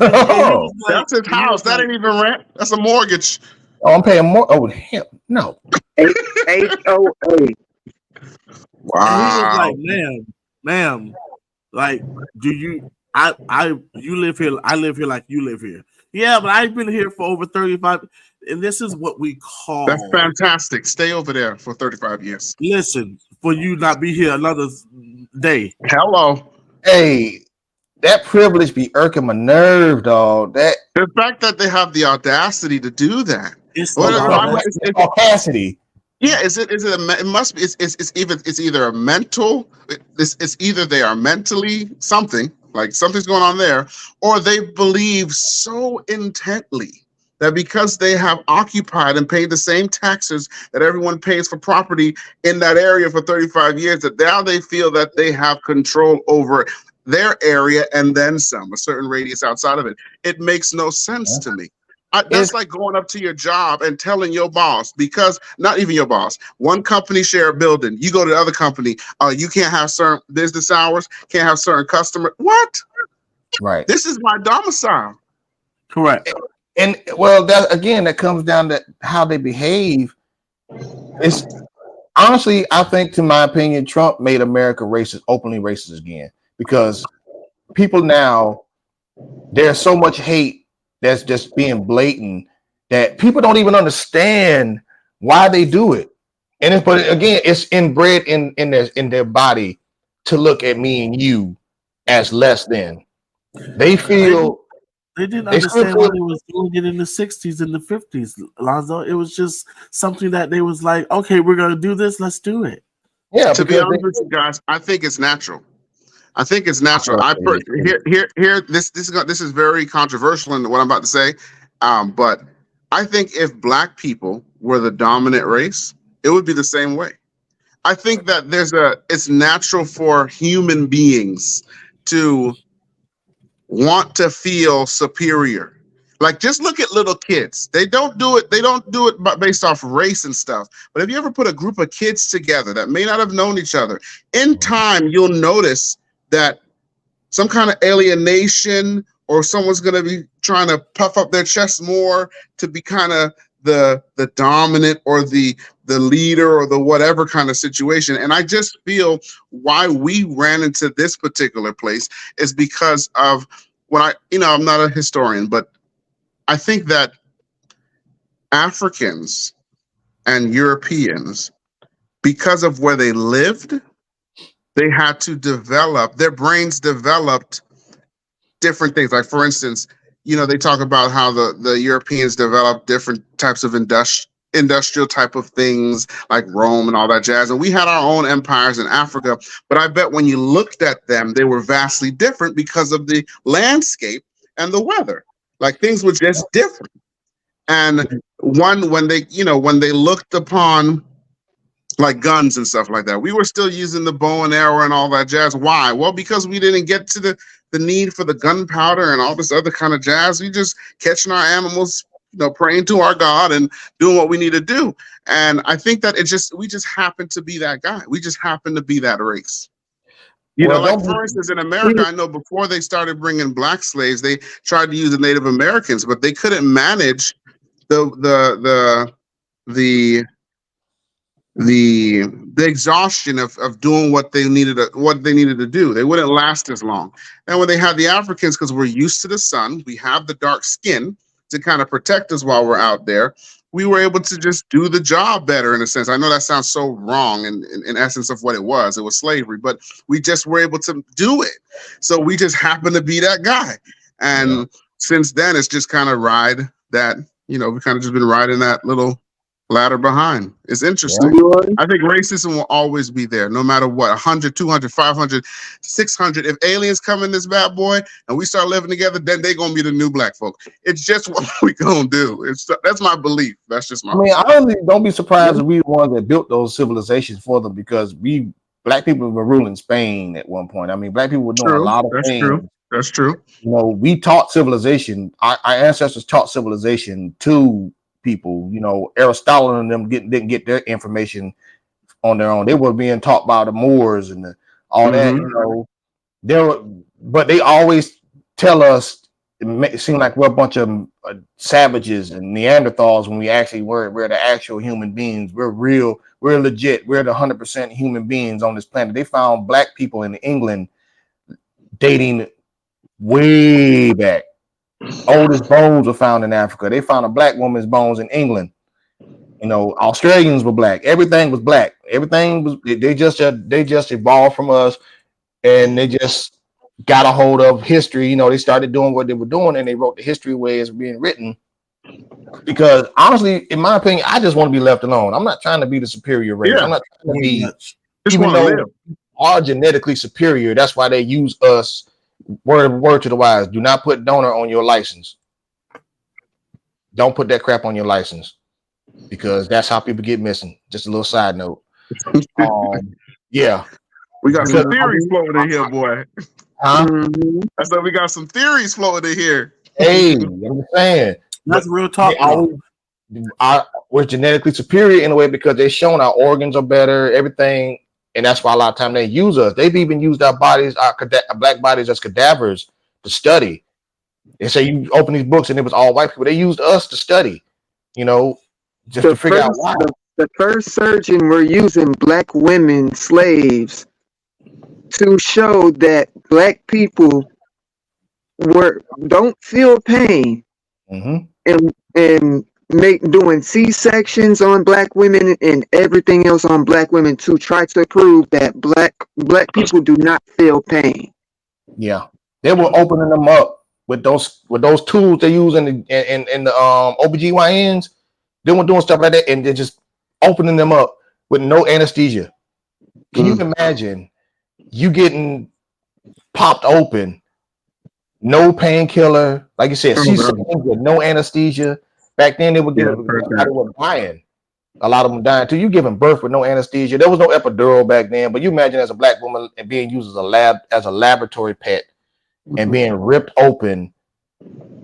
Oh, that's his house. That ain't even rent. That's a mortgage. Oh, I'm paying more. Oh, hell no. HOA. Wow. And he was like, ma'am, like, you live here, I live here like you live here. Yeah, but I've been here for over 35, and this is what we call. That's fantastic. Stay over there for 35 years. Listen, for you not be here another day. Hello. Hey, that privilege be irking my nerve, dog. That the fact that they have the audacity to do that. It's audacity. Yeah, it must be. It's either a mental. It's either they are mentally something, like something's going on there, or they believe so intently that because they have occupied and paid the same taxes that everyone pays for property in that area for 35 years, that now they feel that they have control over their area and then some, a certain radius outside of it. It makes no sense to me. That's like going up to your job and telling your boss, because not even your boss, one company share a building. You go to the other company, you can't have certain business hours, can't have certain customer. What? Right. This is my domicile. Correct. And well, that comes down to how they behave. It's honestly, I think, to my opinion, Trump made America racist, openly racist again, because people now, there's so much hate that's just being blatant that people don't even understand why they do it. And but again, it's inbred in their body to look at me and you as less than. They feel they didn't understand why they was doing it in the 60s and the 50s, Lonzo. It was just something that they was like, okay, we're gonna do this, let's do it. Yeah, to be honest with you guys, I think it's natural. I think it's natural. This is very controversial in what I'm about to say, but I think if Black people were the dominant race, it would be the same way. I think that it's natural for human beings to want to feel superior. Like, just look at little kids. They don't do it based off race and stuff. But if you ever put a group of kids together that may not have known each other, in time you'll notice that some kind of alienation, or someone's going to be trying to puff up their chest more to be kind of the dominant or the leader or the whatever kind of situation. And I just feel why we ran into this particular place is because of I'm not a historian, but I think that Africans and Europeans, because of where they lived, they had to develop, their brains developed different things. Like, for instance, they talk about how the Europeans developed different types of industrial type of things like Rome and all that jazz. And we had our own empires in Africa. But I bet when you looked at them, they were vastly different because of the landscape and the weather. Like, things were just different. And when they looked upon like guns and stuff like that, we were still using the bow and arrow and all that jazz. Why? Well, because we didn't get to the need for the gunpowder and all this other kind of jazz. We just catching our animals, praying to our God and doing what we need to do. And I think that we just happen to be that guy. We just happen to be that race. For instance, in America, I know before they started bringing black slaves, they tried to use the Native Americans, but they couldn't manage the exhaustion of doing what they needed to do. They wouldn't last as long. And when they had the Africans, because we're used to the sun, we have the dark skin to kind of protect us while we're out there, we were able to just do the job better in a sense. I know that sounds so wrong in essence of what it was. It was slavery, but we just were able to do it. So we just happened to be that guy. And since then, it's just kind of ride that, we kind of just been riding that little ladder behind. It's interesting. I think racism will always be there, no matter what. 100, 200, 500, 600. If aliens come in this bad boy and we start living together, then they're gonna be the new black folk. It's just what we gonna do. That's my belief. That's just my belief. I don't be surprised if we the ones that built those civilizations for them, because black people were ruling Spain at one point. I mean, black people were doing a lot of things. That's true. We taught civilization. Our ancestors taught civilization to people. Aristotle and them didn't get their information on their own. They were being taught by the Moors and all that. But they always tell us it seemed like we're a bunch of savages and Neanderthals when we actually we're the actual human beings. We're real. We're legit. We're the 100% human beings on this planet. They found black people in England dating way back. Oldest bones were found in Africa. They found a black woman's bones in England. Australians were black. Everything was black. Everything was. They just evolved from us, and they just got a hold of history. They started doing what they were doing, and they wrote the history way it's being written. Because honestly, in my opinion, I just want to be left alone. I'm not trying to be the superior race. I'm not trying to be. Even though we are genetically superior, that's why they use us. Word to the wise: do not put donor on your license. Don't put that crap on your license, because that's how people get missing. Just a little side note. We got some theories floating in here, boy. Huh? I said we got some theories floating in here. Hey, I'm saying that's real talk. We're genetically superior in a way because they've shown our organs are better, everything. And that's why a lot of time they use us. They've even used our bodies, our black bodies, as cadavers to study. They say you open these books and it was all white people. They used us to study, just to figure out why. The first surgeon were using black women slaves to show that black people don't feel pain, and doing C-sections on black women and everything else on black women to try to prove that black people do not feel pain. Yeah, they were opening them up with those tools they use in the OBGYNs. They were doing stuff like that, and they're just opening them up with no anesthesia. Can you imagine you getting popped open, no painkiller, like you said, C-section with no anesthesia? Back then, they would get dying. A lot of them dying too. You giving birth with no anesthesia. There was no epidural back then. But you imagine as a black woman and being used as a laboratory pet and being ripped open,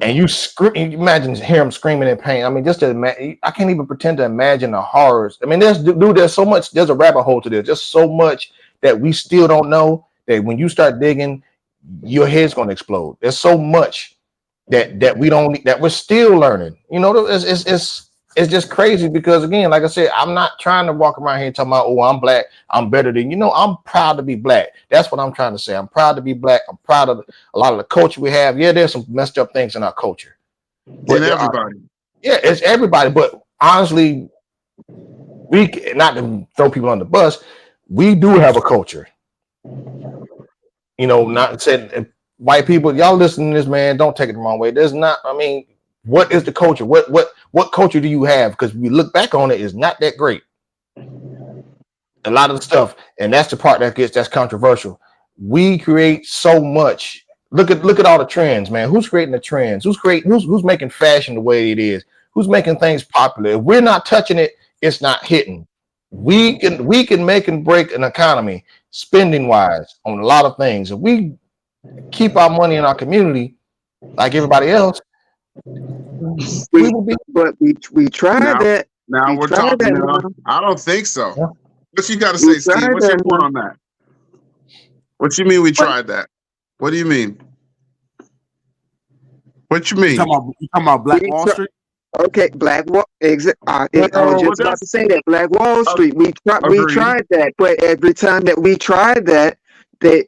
and you imagine hearing them screaming in pain. I mean, just to imagine, I can't even pretend to imagine the horrors. I mean, there's so much. There's a rabbit hole to this. There's so much that we still don't know. That when you start digging, your head's going to explode. There's so much that we don't that we're still learning. You know, it's just crazy because again, like I said, I'm not trying to walk around here talking about, oh, I'm black, I'm better than you know. I'm proud to be black. That's what I'm trying to say. I'm proud to be black. I'm proud of a lot of the culture we have. Yeah, there's some messed up things in our culture, but And everybody. it's everybody. But honestly, not to throw people on the bus, we do have a culture. You know, not said white people, y'all listening to this, man, don't take it the wrong way. There's not, I mean, what is the culture? What culture do you have? Because we look back on it, is not that great. A lot of the stuff, and that's the part that's controversial. We create so much. Look at all the trends, man. Who's creating the trends? Who's making fashion the way it is? Who's making things popular? If we're not touching it, it's not hitting. We can make and break an economy spending wise on a lot of things. If we keep our money in our community like everybody else, we will be. But we tried that. Now we're tried talking. that, Now. I don't think so. Yeah. What you got to say, Steve? What's your point on that? What you mean we tried that? What do you mean? What you mean? You talking about Black Wall Street? Okay, Black Wall. I was just about to say that Black Wall Street. We tried that, but every time that we tried that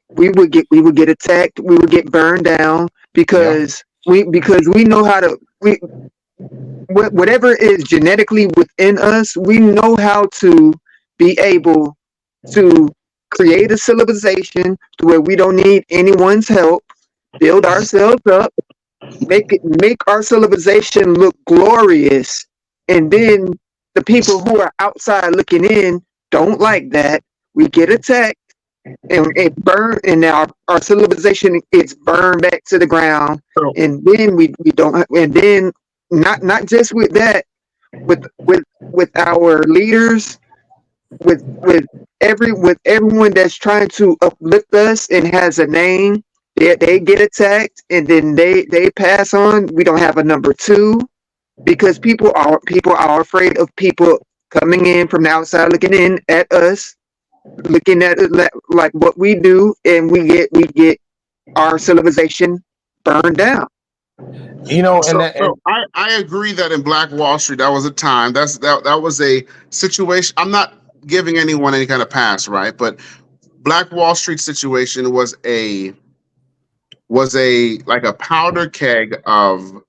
we would get attacked. We would get burned down because we know how to whatever is genetically within us. We know how to be able to create a civilization to where we don't need anyone's help. Build ourselves up. Make our civilization look glorious, and then the people who are outside looking in don't like that. We get attacked, and it burn, and now our civilization gets burned back to the ground, and then we don't, and then not just with that, with our leaders, with everyone that's trying to uplift us and has a name. They get attacked, and then they pass on. We don't have a number two because people are afraid of people coming in from the outside, looking in at us, looking at it like what we do, and we get our civilization burned down. You know, I agree that in Black Wall Street that was a time that was a situation. I'm not giving anyone any kind of pass, right? But Black Wall Street situation was a like a powder keg of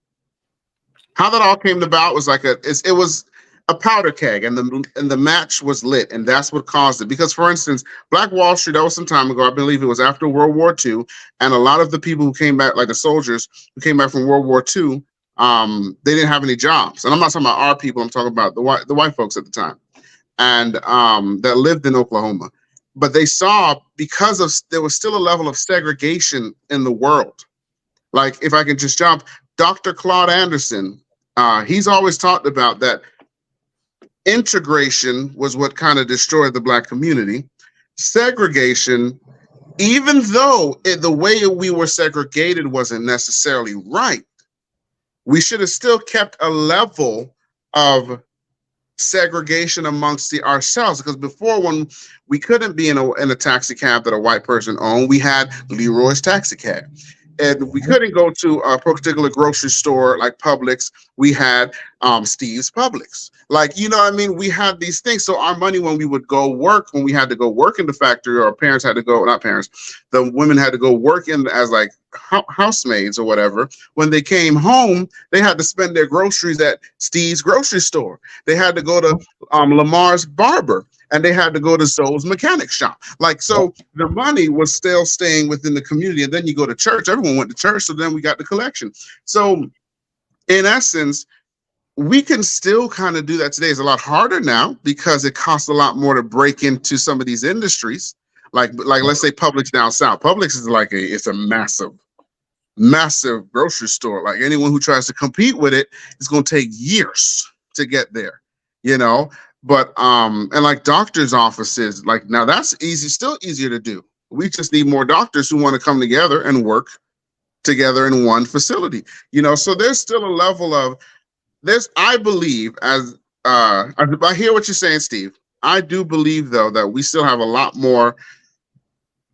how that all came about. Was like it was a powder keg, and the match was lit, and that's what caused it. Because, for instance, Black Wall Street, that was some time ago. I believe it was after World War II, and a lot of the people who came back, like the soldiers who came back from World War II, they didn't have any jobs. And I'm not talking about our people. I'm talking about the white folks at the time, and that lived in Oklahoma. But they saw, because there was still a level of segregation in the world. Like, if I can just jump, Dr. Claude Anderson, he's always talked about that integration was what kind of destroyed the Black community. Segregation, even though the way we were segregated wasn't necessarily right, we should have still kept a level of segregation amongst ourselves, because before, when we couldn't be in a taxi cab that a white person owned, we had Leroy's taxi cab, and we couldn't go to a particular grocery store like Publix. We had Steve's Publix. Like, you know what I mean? We had these things. So our money, when we would go work, when we had to go work in the factory, or parents had to go, not parents, the women had to go work in as like housemaids or whatever. When they came home, they had to spend their groceries at Steve's grocery store. They had to go to Lamar's barber, and they had to go to Zoe's mechanic shop. Like, so the money was still staying within the community. And then you go to church, everyone went to church. So then we got the collection. So in essence, we can still kind of do that today. It's a lot harder now because it costs a lot more to break into some of these industries. Like let's say Publix down south. Publix is like it's a massive grocery store. Like, anyone who tries to compete with it, it's going to take years to get there, you know? But and like doctors' offices, like, now that's easy, still easier to do. We just need more doctors who want to come together and work together in one facility, you know? So there's still a level of I believe, as I hear what you're saying, Steve. I do believe, though, that we still have a lot more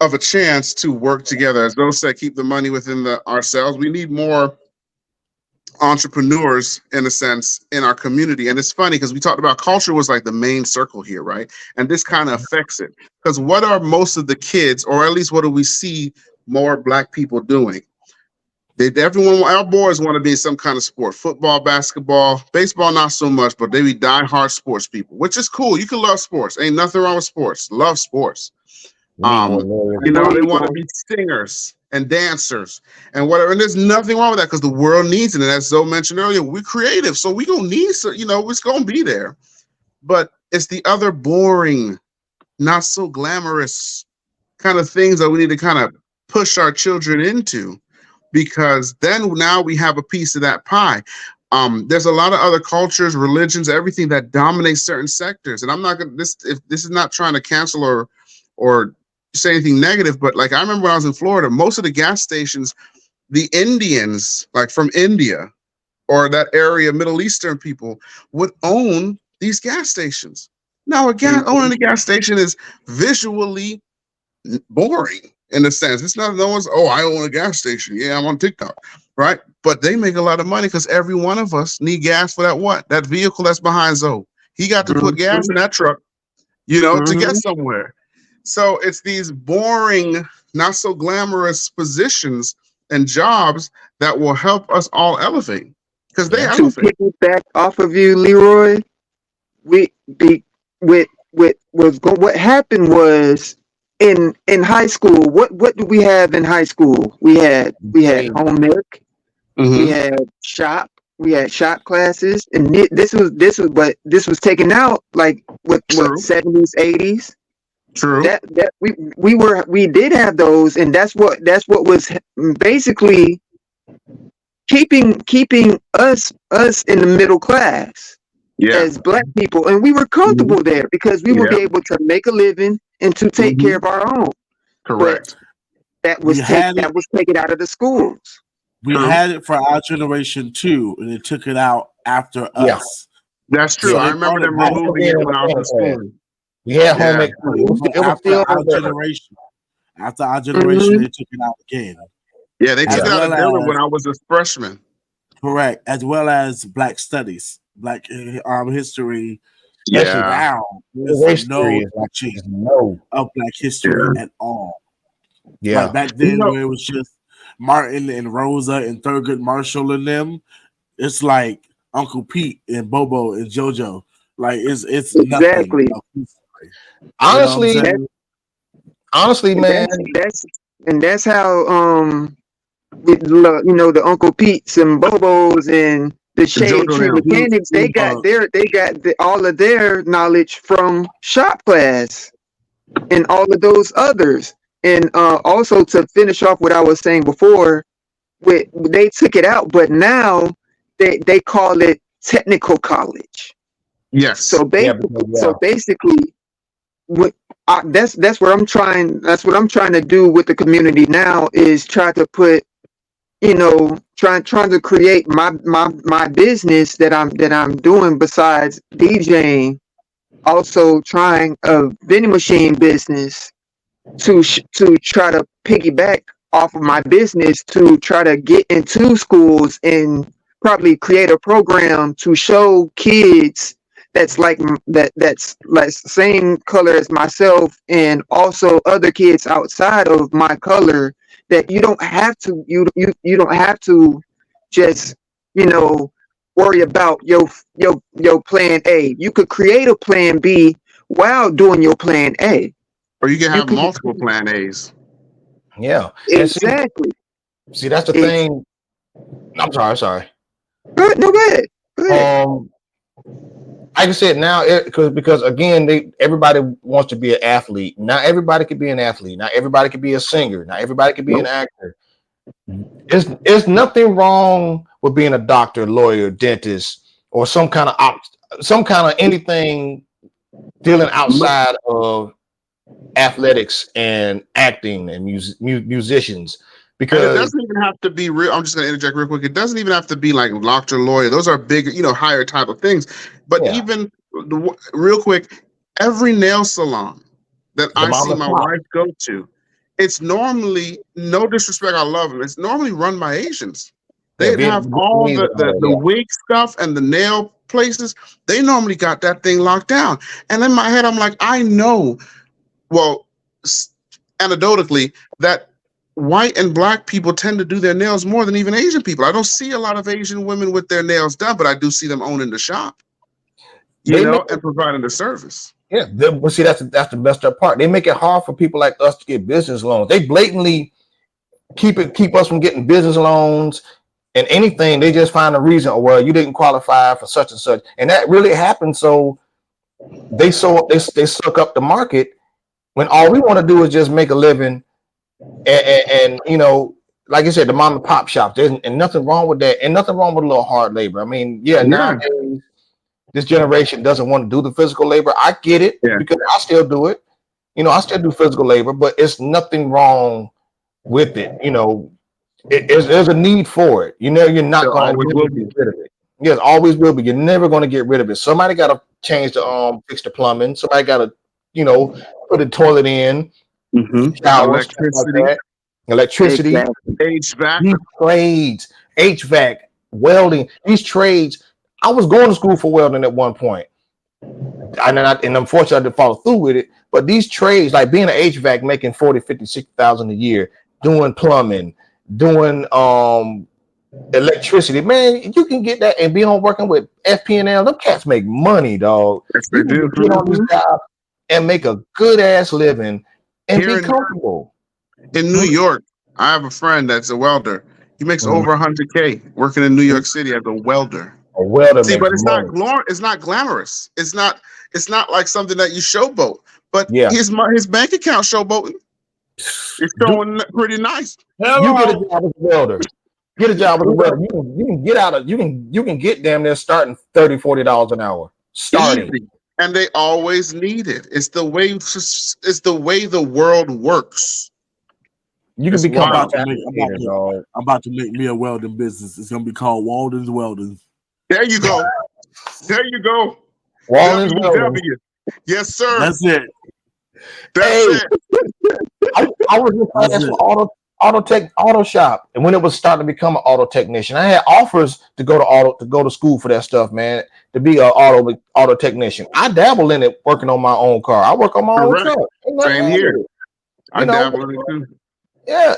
of a chance to work together. As those said, keep the money within ourselves. We need more entrepreneurs in a sense in our community. And it's funny because we talked about culture was like the main circle here, right? And this kind of affects it. Because what are most of the kids, or at least what do we see more Black people doing? Everyone, our boys want to be in some kind of sport: football, basketball, baseball, not so much, but they be diehard sports people, which is cool. You can love sports. Ain't nothing wrong with sports. Love sports. You know, they want to be singers and dancers and whatever. And there's nothing wrong with that because the world needs it. And as Zoe mentioned earlier, we're creative. So we gonna need, you know, it's gonna be there. But it's the other boring, not so glamorous kind of things that we need to kind of push our children into, because then now we have a piece of that pie. There's a lot of other cultures, religions, everything that dominates certain sectors. And I'm not gonna this is not trying to cancel or say anything negative, but like I remember when I was in Florida, most of the gas stations, the Indians, like from India or that area, Middle Eastern people, would own these gas stations. Now, owning a gas station is visually boring in a sense. It's not, no one's, oh, I own a gas station. Yeah, I'm on TikTok, right? But they make a lot of money because every one of us need gas for that vehicle that's behind Zoe. He got to put gas in that truck, you know, to get somewhere. So it's these boring, not so glamorous positions and jobs that will help us all elevate, because they elevate. To piggyback off of you, Leroy, what happened was in high school. What did we have in high school? We had home ec, we had shop classes, and this was taken out like what 70s, 80s. True. That we did have those, and that's what was basically keeping us in the middle class as Black people, and we were comfortable there because we would be able to make a living and to take care of our own. Correct. But that was taken out of the schools. We had it for our generation too, and they took it out after us. That's true. So I remember them removing it when I was in school. Yeah, home ec. After our generation, they took it out again. Yeah, they took it out of Dillon when I was a freshman. Correct, as well as Black Studies, Black history. Yeah, now there's no of Black history at all. Yeah, like back then where it was just Martin and Rosa and Thurgood Marshall and them. It's like Uncle Pete and Bobo and JoJo. Like it's exactly. Nothing. Honestly, man, that's how the Uncle Pete's and Bobos and the Shade Tree Mechanics, they got all of their knowledge from shop class and all of those others. And also to finish off what I was saying before, they took it out, but now they call it technical college. Yes. So basically, that's what I'm trying to do with the community now, is try to put, trying to create my business that I'm doing besides DJing. Also trying a vending machine business to try to piggyback off of my business to try to get into schools and probably create a program to show kids that's like same color as myself, and also other kids outside of my color, that you don't have to just worry about your plan A. You could create a plan B while doing your plan A. Or you can have multiple plan A's. Yeah, exactly. See, that's the thing. I'm sorry. No, go ahead. Like I said, now because again, everybody wants to be an athlete. Not everybody could be an athlete. Not everybody could be a singer. Not everybody could be an actor. There's nothing wrong with being a doctor, lawyer, dentist, or some kind of anything dealing outside of athletics and acting and musicians. Because it doesn't even have to be real. I'm just going to interject real quick. It doesn't even have to be like doctor, lawyer. Those are bigger, higher type of things. But even real quick, every nail salon that I see my wife go to, it's normally, no disrespect, I love them. It's normally run by Asians. Yeah, They'd have all the yeah. wig stuff and the nail places. They normally got that thing locked down. And in my head, I'm like, I know, well, anecdotally, that white and black people tend to do their nails more than even Asian people. I don't see a lot of Asian women with their nails done, but I do see them owning the shop, and providing the service. Yeah, but see, that's the messed up part. They make it hard for people like us to get business loans. They blatantly keep us from getting business loans and anything. They just find a reason. Oh, well, you didn't qualify for such and such, and that really happens. So they suck up the market when all we want to do is just make a living. And like I said, the mom and pop shops. There's and nothing wrong with that, and nothing wrong with a little hard labor. I mean, nowadays this generation doesn't want to do the physical labor. I get it because I still do it. I still do physical labor, but it's nothing wrong with it. There's a need for it. You're not going to get rid of it. Yes, always will be. You're never going to get rid of it. Somebody got to change the fix the plumbing. Somebody got to put a toilet in. Showers, electricity, HVAC, these trades, HVAC, welding, these trades. I was going to school for welding at one point, and unfortunately I didn't follow through with it. But these trades, like being an HVAC, making 40, 50, 60,000 a year, doing plumbing, doing electricity, man, you can get that and be on working with FP&L. Them cats make money, dog. Yes, they do. Get on this job and make a good ass living. And be comfortable. In New York, I have a friend that's a welder. He makes over 100K working in New York City as a welder. A welder. See, but it's not glamorous. It's not like something that you showboat. But his bank account showboating. It's showing pretty nice. You get a job as a welder. Get a job as a welder. You can get out of you can get damn near starting $30, $40 an hour. Starting. Easy. And they always need it. It's the way the world works. You can become. I'm about to make me a welding business. It's gonna be called Walden's Welding. There you go. Walden's Welding. Yes, sir. That's it. That's it. I was in class for auto shop, and when it was starting to become an auto technician, I had offers to go to school for that stuff, man. To be an auto technician. I dabble in it, working on my own car. I work on my own truck. Same here. I dabble in it too. Yeah,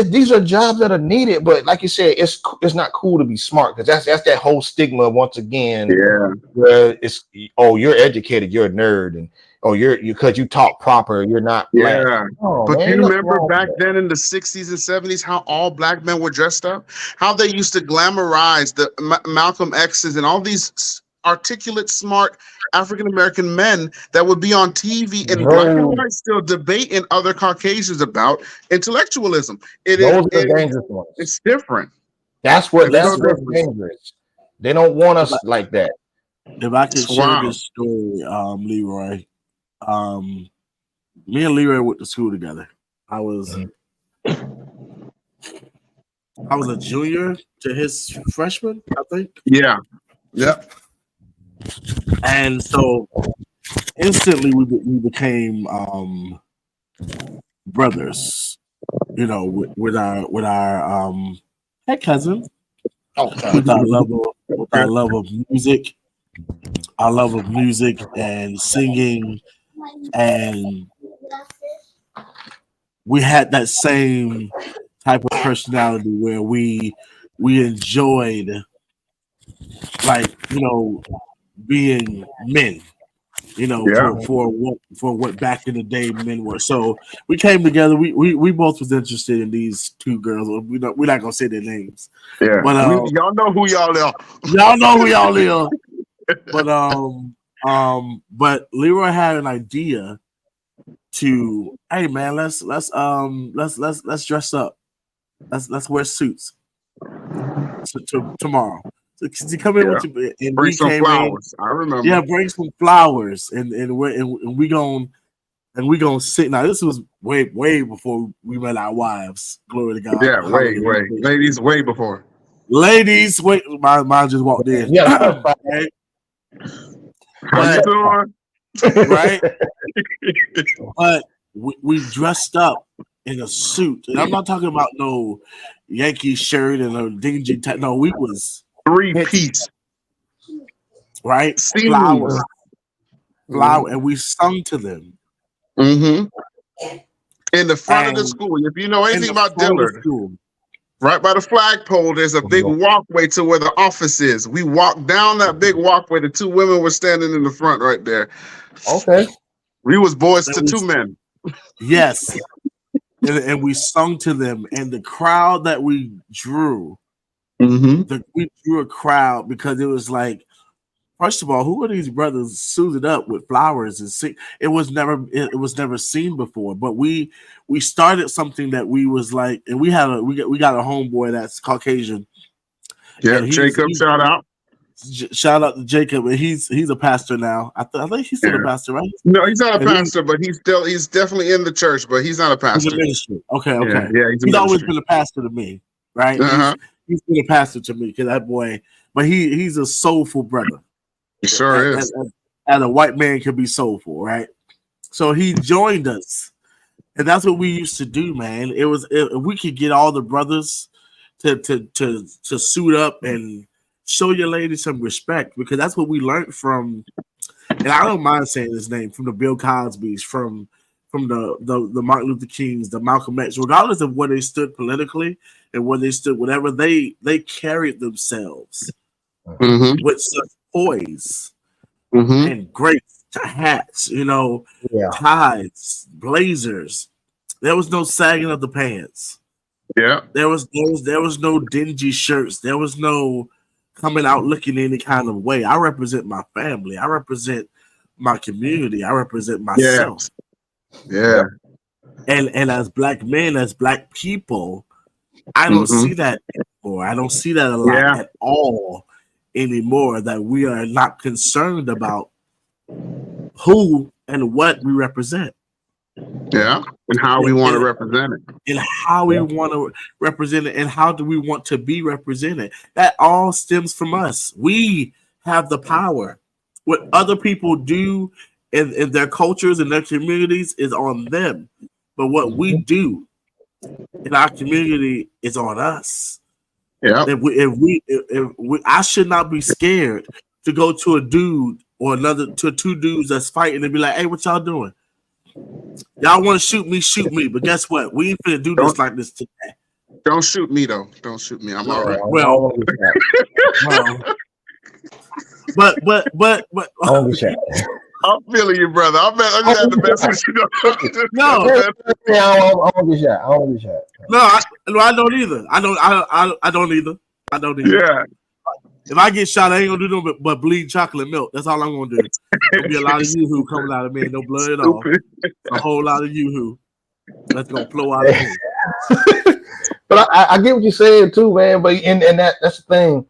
these are jobs that are needed, but like you said, it's not cool to be smart because that's that whole stigma once again. Yeah, where it's you're educated, you're a nerd, and you're because you talk proper, you're not black. Yeah. But man, you remember back then in the 60s and 70s how all black men were dressed up? How they used to glamorize the Malcolm X's and all these articulate, smart African-American men that would be on TV and black and white still debating other Caucasians about intellectualism. Those are the dangerous ones. It's different. That's what's dangerous. They don't want us like that. If I could share this story, Leroy, me and Leroy went to school together. I was a junior to his freshman, I think. Yeah. Yep. And so instantly we became brothers, with our hey cousin, with our love of music, and singing, and we had that same type of personality where we enjoyed, like, being men, for what back in the day men were. So we came together. We both was interested in these two girls. We're not gonna say their names. Yeah, but y'all know who y'all are. Y'all know who y'all are. But Leroy had an idea to, hey man, let's dress up. Let's wear suits tomorrow. So come in with you, and bring some flowers. I remember. Yeah, bring some flowers, and we gonna sit. Now this was way before we met our wives. Glory to God. Yeah, way. Ladies, way before. Ladies, wait. Mine just walked in. Yeah, right. But, right. But we dressed up in a suit, and I'm not talking about no Yankee shirt and a dingy. No, we was 3-piece right seamless. flower, and we sung to them. Mm-hmm. In the front of the And school, if you know in anything the about front of the Dillard, school. right by the flagpole, there's a big walkway to where the office is. We walked down that big walkway. The two women were standing in the front right there. Okay. We was boys And to we, two men. yes, and we sung to them, and the crowd that we drew, Mm-hmm. we drew a crowd because it was like, first of all, who are these brothers suited up with flowers and sing? It was never seen before. But we started something that we was like, and we got a homeboy that's Caucasian, Yeah, and Jacob, shout out. shout out to Jacob, and he's a pastor now. I think he's still a pastor, right? No, he's not a And pastor, but he's definitely in the church, but he's not a he's a pastor. ministry. Okay. Yeah, He's always been a pastor to me, right? Uh-huh. He's been a pastor to me because that boy, but he's a soulful brother. He sure is. And a white man can be soulful, right? So he joined us, and that's what we used to do, man. If we could get all the brothers to suit up and show your lady some respect, because that's what we learned from. And I don't mind saying his name, from the Bill Cosby's, from the Martin Luther Kings, the Malcolm X, regardless of where they stood politically and where they stood, whatever, they carried themselves with such poise and great hats, ties, blazers. There was no sagging of the pants. Yeah. There was no dingy shirts. There was no coming out looking any kind of way. I represent my family. I represent my community. I represent myself. Yeah. And as black men, as black people, I don't see that anymore. I don't see that a lot at all anymore, that we are not concerned about who and what we represent. Yeah. And how we want to represent it. And how we want to represent it, and how do we want to be represented. That all stems from us. We have the power. What other people do in their cultures and their communities is on them. But what we do in our community is on us. Yeah. If we, I should not be scared to go to a dude or to two dudes that's fighting and be like, "Hey, what y'all doing? Y'all want to shoot me, but guess what? We ain't finna do this like this today." Don't shoot me though. Don't shoot me. I'm all right. Well, but I'm feeling you, brother. I'm had the message. No, I don't get shot. No, I don't either. I don't either. Yeah. If I get shot, I ain't gonna do nothing but bleed chocolate milk. That's all I'm gonna do. There'll be a lot of yoo-hoo coming out of me, and no blood at all. A whole lot of yoo-hoo that's gonna flow out of me. But I get what you're saying too, man. But and that's the thing.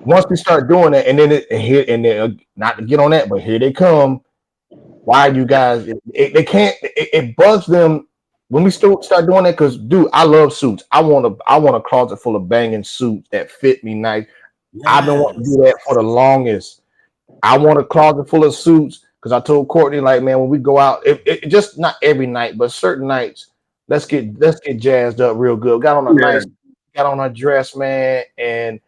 Once we start doing it, and then not to get on that, but here they come. Why you guys? They can't. It bugs them when we start doing that, because, dude, I love suits. I want a closet full of banging suits that fit me nice. Yes. I've been wanting to do that for the longest. I want a closet full of suits because I told Courtney, like, man, when we go out, it just not every night, but certain nights, let's get jazzed up real good. Got on a dress, man, and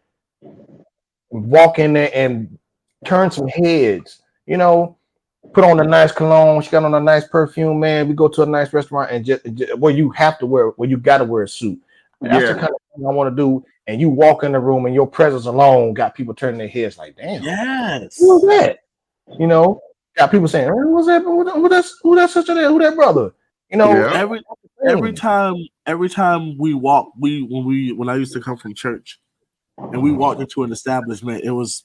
walk in there and turn some heads, put on a nice cologne. She got on a nice perfume, man. We go to a nice restaurant and just where you got to wear a suit. That's the kind of thing I want to do. And you walk in the room and your presence alone got people turning their heads like, damn. Yes. Who's that? Got people saying, what's that? Who that sister there? Who that brother? Every time we walk, when I used to come from church and we walked into an establishment, it was,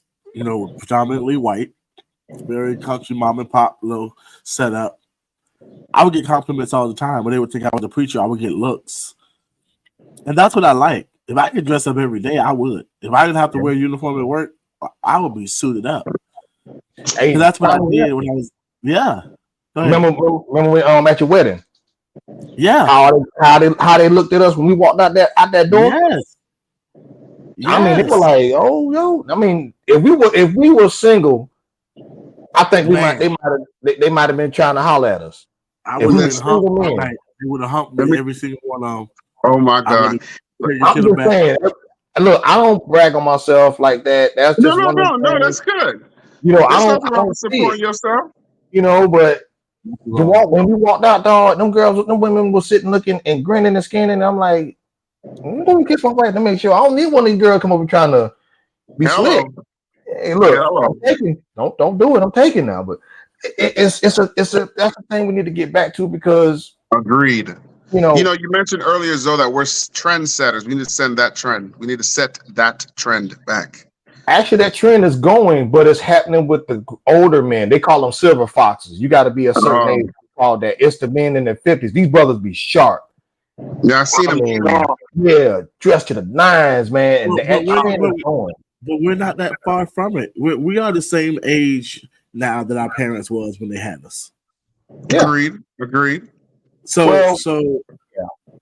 predominantly white, very country mom and pop little setup. I would get compliments all the time, but they would think I was a preacher. I would get looks. And that's what I like. If I could dress up every day, I would. If I didn't have to wear a uniform at work, I would be suited up. Hey, that's what I did when I was. Yeah. Remember when at your wedding? Yeah. How they looked at us when we walked out that door? Yes. I mean, they were like, "Oh, yo." I mean, if we were single, I think they might have been trying to holler at us. I would have been They would have humped Let me me- every single one of them. Oh my I would God. have taken I'm to the just back. saying. Look, I don't brag on myself like that. That's No, just no, one of no, the no. things. That's good. You know, There's nothing I wrong don't with see it. supporting yourself. You know, but Wrong. when we walked out, dog, them women were sitting looking and grinning and scanning. And I'm like, let me kiss my wife to make sure. I don't need one of these girls come over trying to be slick. Hello. Hey, look, Hello. I'm taking. Don't do it. I'm taking now. But it's a that's the thing we need to get back to because Agreed. you know You mentioned earlier, Zoe, that we're trendsetters. We need to send that trend. We need to set that trend back. actually that trend is going, but it's happening with the older men. They call them silver foxes. You got to be a certain age to call that. It's the men in their 50s. These brothers be sharp. Yeah, I seen I them. mean, yeah, dressed to the nines, man, and But that trend is going. we're not that far from it. We are the same age now that our parents was when they had us. Yeah. Agreed. So Well, yeah.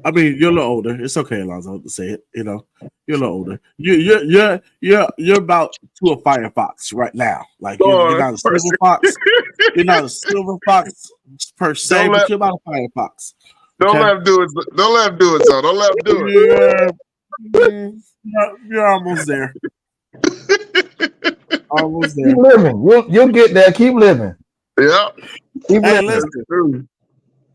I mean, you're a little older. It's okay, Alonzo, to say it. You know, you're a little older. You're about to a firefox right now. Like you're not a silver fox. You're not a silver fox per se, but you're about a firefox. Don't let him do it. Don't let him do it, Zoe. Don't let him do it. You're almost there. Almost there. Keep living. You'll get there. Keep living. Yeah. Keep Hey, living. listen.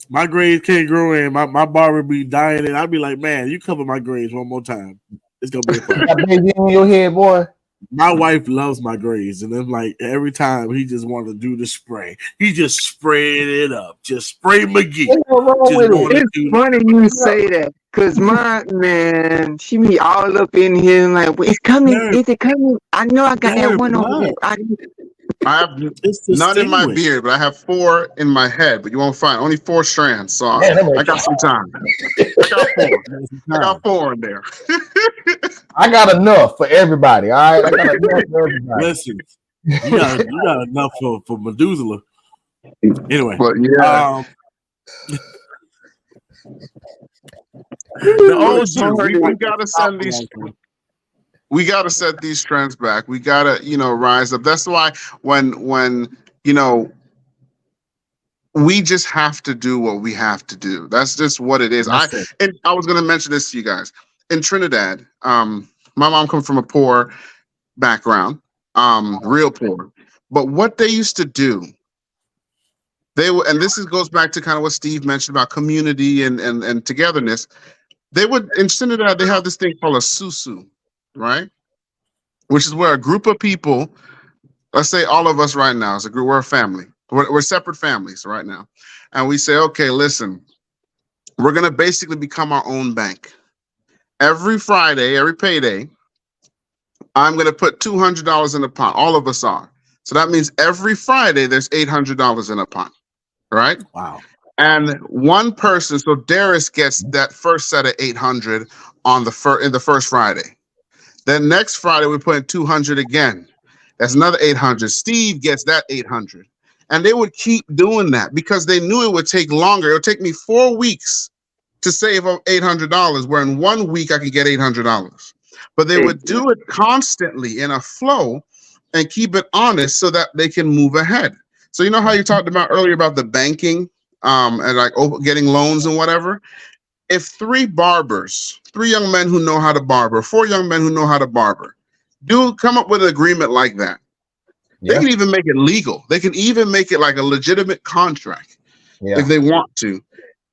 My grades can't grow in. My barber be dying, and I'd be like, man, you cover my grades one more time. It's gonna be a problem. Got baby in your head, boy. My wife loves my grades, and then like every time he just want to do the spray, he just sprayed it up, just spray McGee. It's funny you say that, cause my man, she be all up in here like, it's coming, is it coming? I know I got that one over there. I have none in my beard, but I have 4 in my head. But you won't find only 4 strands. So I got some time. I got 4 in there. I got enough for everybody. All right, I got enough for everybody. Listen, you got enough for Methuselah. Anyway, but yeah. The old you, we gotta send these. We gotta set these trends back. We gotta, rise up. That's why when we just have to do what we have to do. That's just what it is. I was gonna mention this to you guys. In Trinidad, my mom comes from a poor background, real poor. But what they used to do, and this goes back to kind of what Steve mentioned about community and togetherness. They would in Trinidad, they have this thing called a susu, right? Which is where a group of people, let's say all of us right now, as a group, we're a family. We're separate families right now. And we say, okay, listen, we're going to basically become our own bank. Every Friday, every payday, I'm going to put $200 in a pot. All of us are. So that means every Friday, there's $800 in a pot, right? Wow. And one person, so Darius gets that first set of 800 in the first Friday. Then next Friday, we put in 200 again. That's another 800. Steve gets that 800. And they would keep doing that because they knew it would take longer. It would take me 4 weeks to save $800, where in 1 week I could get $800. But they would do it constantly in a flow and keep it honest so that they can move ahead. So you know how you talked about earlier about the banking and like getting loans and whatever? If 3 young men who know how to barber, 4 young men who know how to barber, do come up with an agreement like that. They can even make it legal. They can even make it like a legitimate contract if they want to.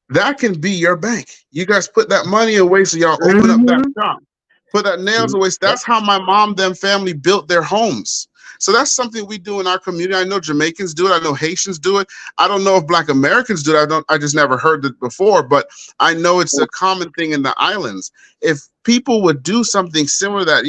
That can be your bank. You guys put that money away so y'all open up that shop. Put that nails away. That's how my mom, them family built their homes. So that's something we do in our community. I know Jamaicans do it. I know Haitians do it. I don't know if Black Americans do it. I just never heard it before, but I know it's a common thing in the islands. If people would do something similar to that,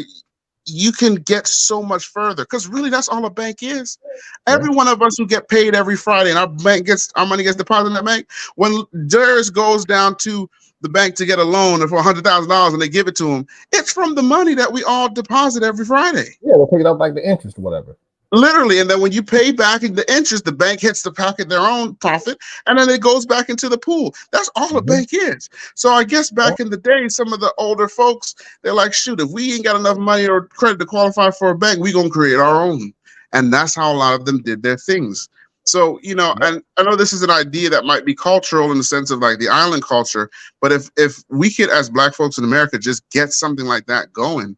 you can get so much further, because really that's all a bank is. Every one of us who get paid every Friday and our money gets deposited in that bank, when Darius goes down to the bank to get a loan for $100,000 and they give it to him, it's from the money that we all deposit every Friday. Yeah, they'll pick it up like the interest or whatever. Literally, and then when you pay back the interest, the bank hits the pocket their own profit, and then it goes back into the pool. That's all a bank is. So I guess back in the day, some of the older folks, they're like, shoot, if we ain't got enough money or credit to qualify for a bank, we gonna create our own. And that's how a lot of them did their things. So, and I know this is an idea that might be cultural in the sense of like the island culture, but if we could, as Black folks in America, just get something like that going,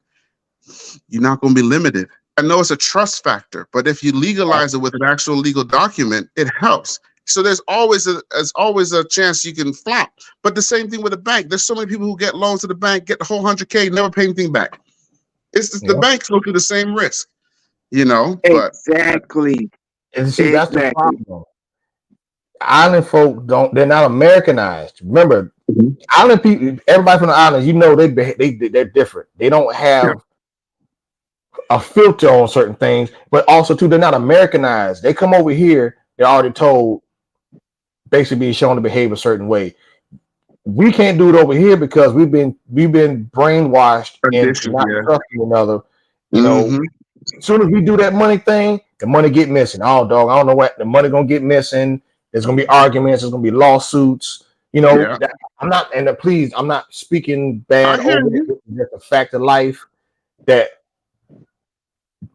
you're not going to be limited. I know it's a trust factor, but if you legalize it with an actual legal document, it helps. So there's always a chance you can flop. But the same thing with a bank. There's so many people who get loans to the bank, get the whole 100K, never pay anything back. It's the banks go through the same risk, But Exactly. And see, that's the problem. Island folk they're not Americanized. Remember, island people, everybody from the islands, they're different. They don't have a filter on certain things, but also too, they're not Americanized. They come over here, they're already told, basically being shown to behave a certain way. We can't do it over here because we've been brainwashed into not trusting one another. As soon as we do that money thing, the money get missing. Oh, dog, I don't know what the money gonna get missing. There's gonna be arguments. There's gonna be lawsuits. I'm not, and please, I'm not speaking bad over it. It's just a fact of life that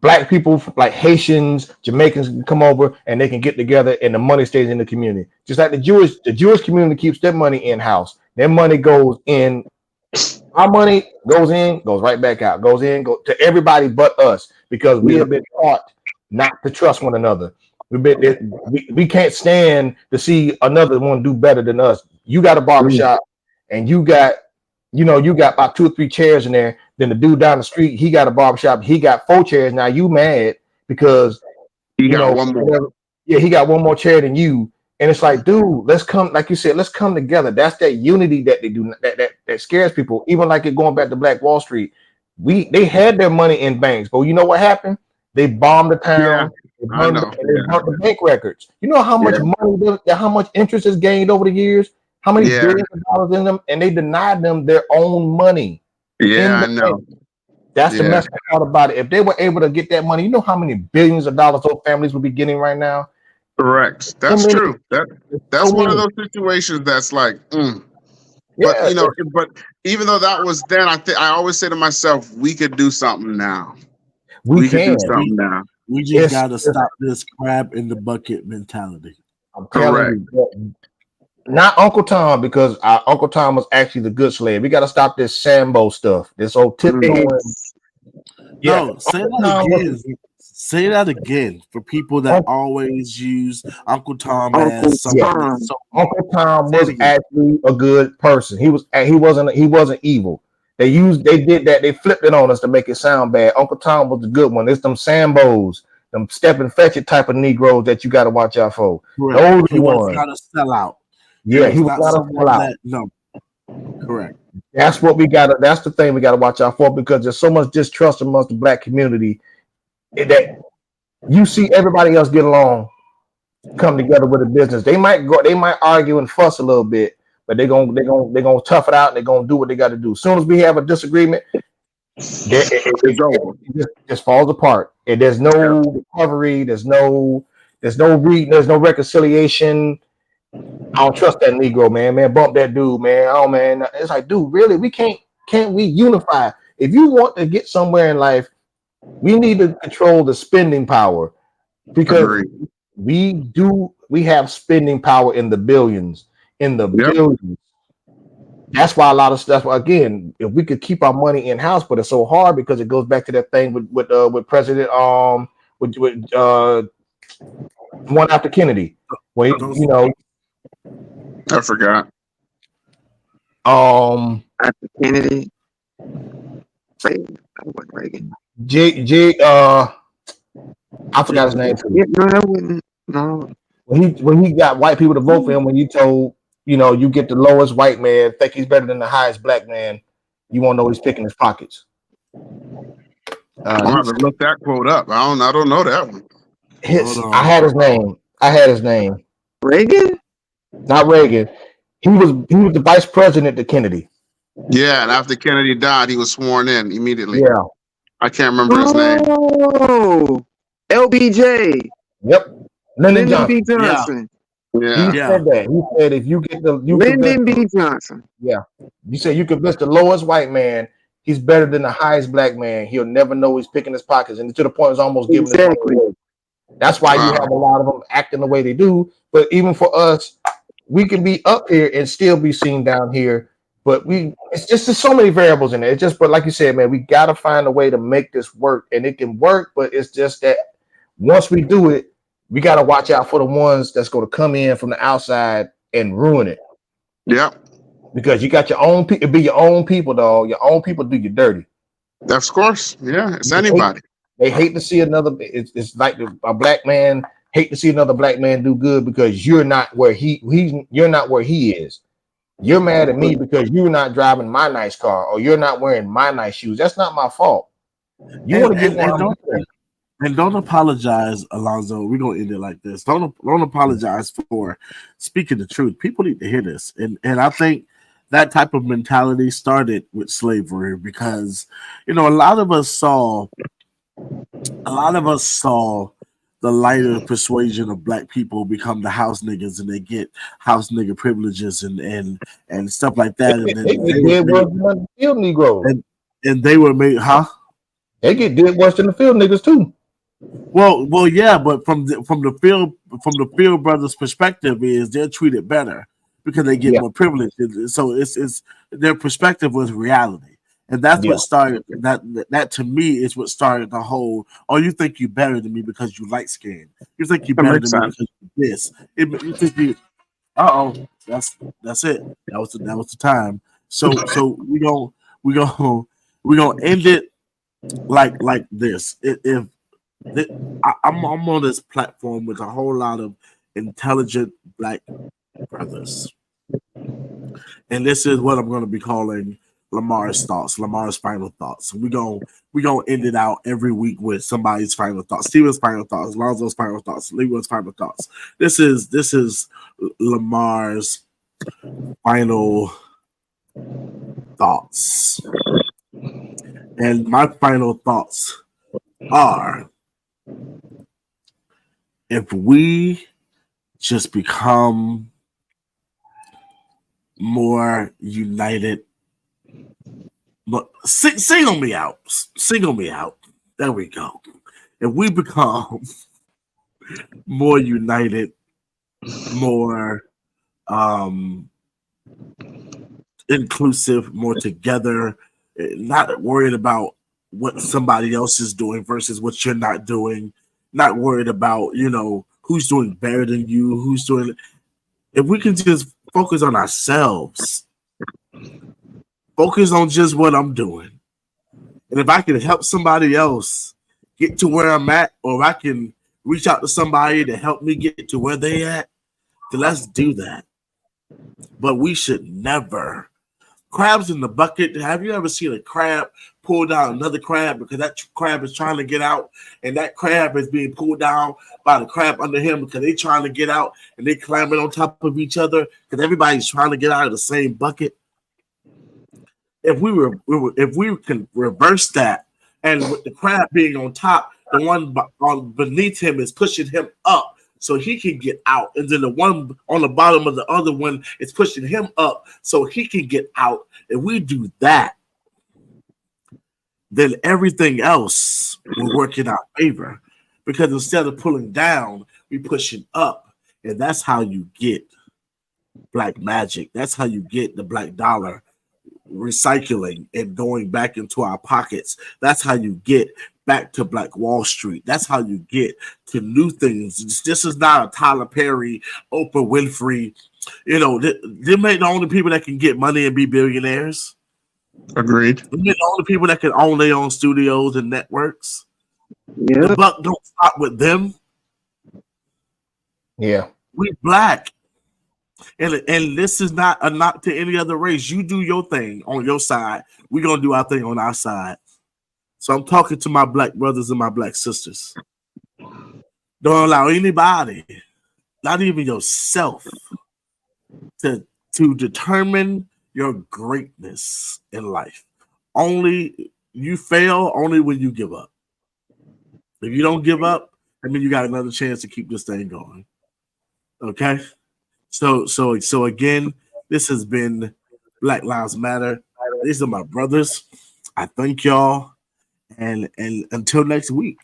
Black people, like Haitians, Jamaicans, can come over and they can get together, and the money stays in the community. Just like the Jewish community keeps their money in house. Their money goes in. Our money goes in, goes right back out. Goes to everybody but us, because we have been taught not to trust one another. We can't stand to see another one do better than us. You got a barbershop, and you got about 2 or 3 chairs in there. Then the dude down the street, he got a barbershop. He got 4 chairs. Now you mad because he got one more. Yeah, he got one more chair than you. And it's like, dude, let's come, like you said, let's come together. That's that unity that they do that scares people. Even like it going back to Black Wall Street. They had their money in banks, but you know what happened? They bombed the town. They burnt the bank records. You know how much money, how much interest is gained over the years? How many billions of dollars in them? And they denied them their own money. Yeah, I know. That's the messed up part about it. If they were able to get that money, you know how many billions of dollars those families would be getting right now? Correct. That's true. That's one of those situations that's like, But but even though that was then, I always say to myself, we could do something now. We can do something now. We just gotta stop this crab in the bucket mentality. I'm telling you, not Uncle Tom, because our Uncle Tom was actually the good slave. We gotta stop this Sambo stuff. This old tiptoeing. No, say that again. Say that again for people that always use Uncle Tom as something. Uncle Tom was actually a good person. He wasn't evil. They did that. They flipped it on us to make it sound bad. Uncle Tom was the good one. It's them Sambos, them step and fetch it type of Negroes that you got to watch out for. Those he was not a sellout. Yeah, he was not a sellout. No, correct. That's what we got. That's the thing we got to watch out for, because there's so much distrust amongst the Black community that you see everybody else get along, come together with a business. They might argue and fuss a little bit, but they're gonna tough it out and they're gonna do what they got to do. As soon as we have a disagreement, it just falls apart. And there's no recovery. There's no reconciliation. I don't trust that Negro, man. Bump that dude, man. Oh man, it's like, dude, really? Can't we unify? If you want to get somewhere in life, we need to control the spending power, because we have spending power in the billions. That's why a lot of stuff. Again, if we could keep our money in house, but it's so hard because it goes back to that thing with President with one after Kennedy, when I forgot. After Kennedy, Reagan. I forgot his name. No. When he got white people to vote for him, when you told you get the lowest white man, think he's better than the highest Black man, you won't know he's picking his pockets. I'm gonna have to look that quote up. I don't know that one. I had his name. Reagan? Not Reagan. He was the vice president to Kennedy. Yeah, and after Kennedy died, he was sworn in immediately. Yeah. I can't remember his name. Oh, LBJ. Yep. Lyndon B. Johnson. Yeah. He said that. He said if you get Lyndon B. Johnson. Yeah. You said you convince the lowest white man he's better than the highest Black man. He'll never know he's picking his pockets, and to the point it's almost giving him away. That's why you Wow. have a lot of them acting the way they do. But even for us, we can be up here and still be seen down here. But it's just there's so many variables in it. It's just, but like you said, man, we got to find a way to make this work, and it can work. But it's just that once we do it, we got to watch out for the ones that's going to come in from the outside and ruin it. Yeah. Because you got your own people, be your own people, dog. Your own people do you dirty. Of course. Yeah. It's They hate, anybody. they hate to see another. It's like a black man hate to see another black man do good because you're not where you're not where he is. You're mad at me because you're not driving my nice car or you're not wearing my nice shoes. That's not my fault. You want to get where I'm going. And don't apologize, Alonzo. We're gonna end it like this. Don't apologize for speaking the truth. People need to hear this, and I think that type of mentality started with slavery because a lot of us saw the lighter persuasion of black people become the house niggas, and they get house nigga privileges and stuff like that, and then They get dead worse than the field Negroes. and they were made, huh? They get dead worse than the field niggas too. Well, yeah, but from the field brothers' perspective is they're treated better because they get more privilege. So it's their perspective was reality, and that's what started that to me is what started the whole. Oh, you think you're better than me because you light skin? You think you're better than me because you this? You think you? That's it. That was the time. So we gonna end it like this. I'm on this platform with a whole lot of intelligent black brothers, and this is what I'm going to be calling Lamar's thoughts, Lamar's final thoughts. We're gonna end it out every week with somebody's final thoughts, Steven's final thoughts, Lonzo's final thoughts, Leroy's final thoughts. This is Lamar's final thoughts, and my final thoughts are: if we just become more united, but single me out. There we go. If we become more united, more inclusive, more together, not worried about what somebody else is doing versus what you're not doing, not worried about, who's doing better than you, who's doing. If we can just focus on ourselves, focus on just what I'm doing. And if I can help somebody else get to where I'm at, or if I can reach out to somebody to help me get to where they at, then let's do that. But we should never. Crabs in the bucket. Have you ever seen a crab pull down another crab because that crab is trying to get out, and that crab is being pulled down by the crab under him because they're trying to get out and they climbing on top of each other because everybody's trying to get out of the same bucket? If we can reverse that, and with the crab being on top, the one beneath him is pushing him up so he can get out, and then the one on the bottom of the other one is pushing him up so he can get out. If we do that, then everything else will work in our favor, because instead of pulling down, we pushing up, and that's how you get black magic. That's how you get the black dollar recycling and going back into our pockets. That's how you get back to Black Wall Street. That's how you get to new things. This is not a Tyler Perry, Oprah Winfrey. They make the only people that can get money and be billionaires. Agreed. They're the only people that can own their own studios and networks. Yeah. The buck don't stop with them. Yeah. We black. And this is not a knock to any other race. You do your thing on your side. We're going to do our thing on our side. So I'm talking to my black brothers and my black sisters. Don't allow anybody, not even yourself, to determine your greatness in life. Only you fail only when you give up. If you don't give up, I mean, you got another chance to keep this thing going. Okay? So again, this has been Black Lives Matter. These are my brothers. I thank y'all. And until next week,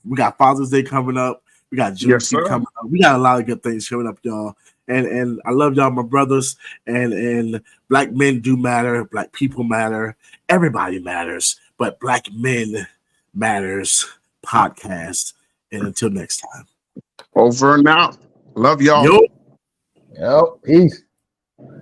we got Father's Day coming up. We got Yes, Juneteenth sir. coming up. We got a lot of good things coming up, y'all. And I love y'all, my brothers. And black men do matter. Black people matter. Everybody matters. But black men matters podcast. And until next time. Over and out. Love y'all. Yo. Yep. Peace.